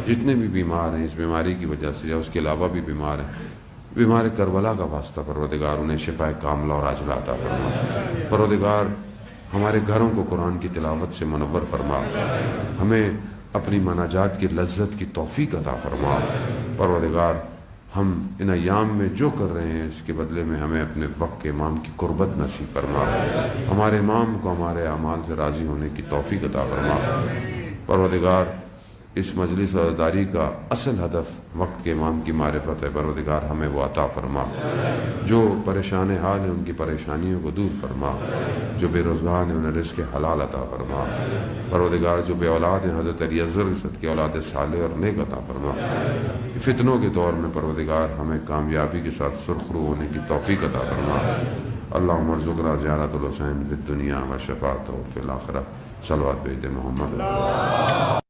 جتنے بھی بیمار ہیں اس بیماری کی وجہ سے یا اس کے علاوہ بھی بیمار ہیں، بیمار کربلا کا واسطہ پروردگار انہیں شفا کاملہ اور عاجلہ عطا فرما۔ پروردگار ہمارے گھروں کو قرآن کی تلاوت سے منور فرما، ہمیں اپنی مناجات کی لذت کی توفیق عطا فرما۔ پروردگار ہم ان ایام میں جو کر رہے ہیں اس کے بدلے میں ہمیں اپنے وقت کے امام کی قربت نصیب فرما۔ ہمارے امام کو ہمارے اعمال سے راضی ہونے کی توفیق عطا فرما۔ پروردگار اس مجلس عزاداری کا اصل ہدف وقت کے امام کی معرفت ہے، پروردگار ہمیں وہ عطا فرما۔ جو پریشان حال ہیں ان کی پریشانیوں کو دور فرما، جو بے روزگار ہیں انہیں رزق حلال عطا فرما۔ پروردگار جو بے اولاد ہیں حضرت علی اصغر کی اولاد صالح اور نیک عطا فرما۔ فتنوں کے دور میں پروردگار ہمیں کامیابی کے ساتھ سرخرو ہونے کی توفیق عطا فرما۔ اللہم ارزقنا زیارت الحسین فی الدنیا و شفاعتہ فی الآخرہ۔ صلوات بید محمد۔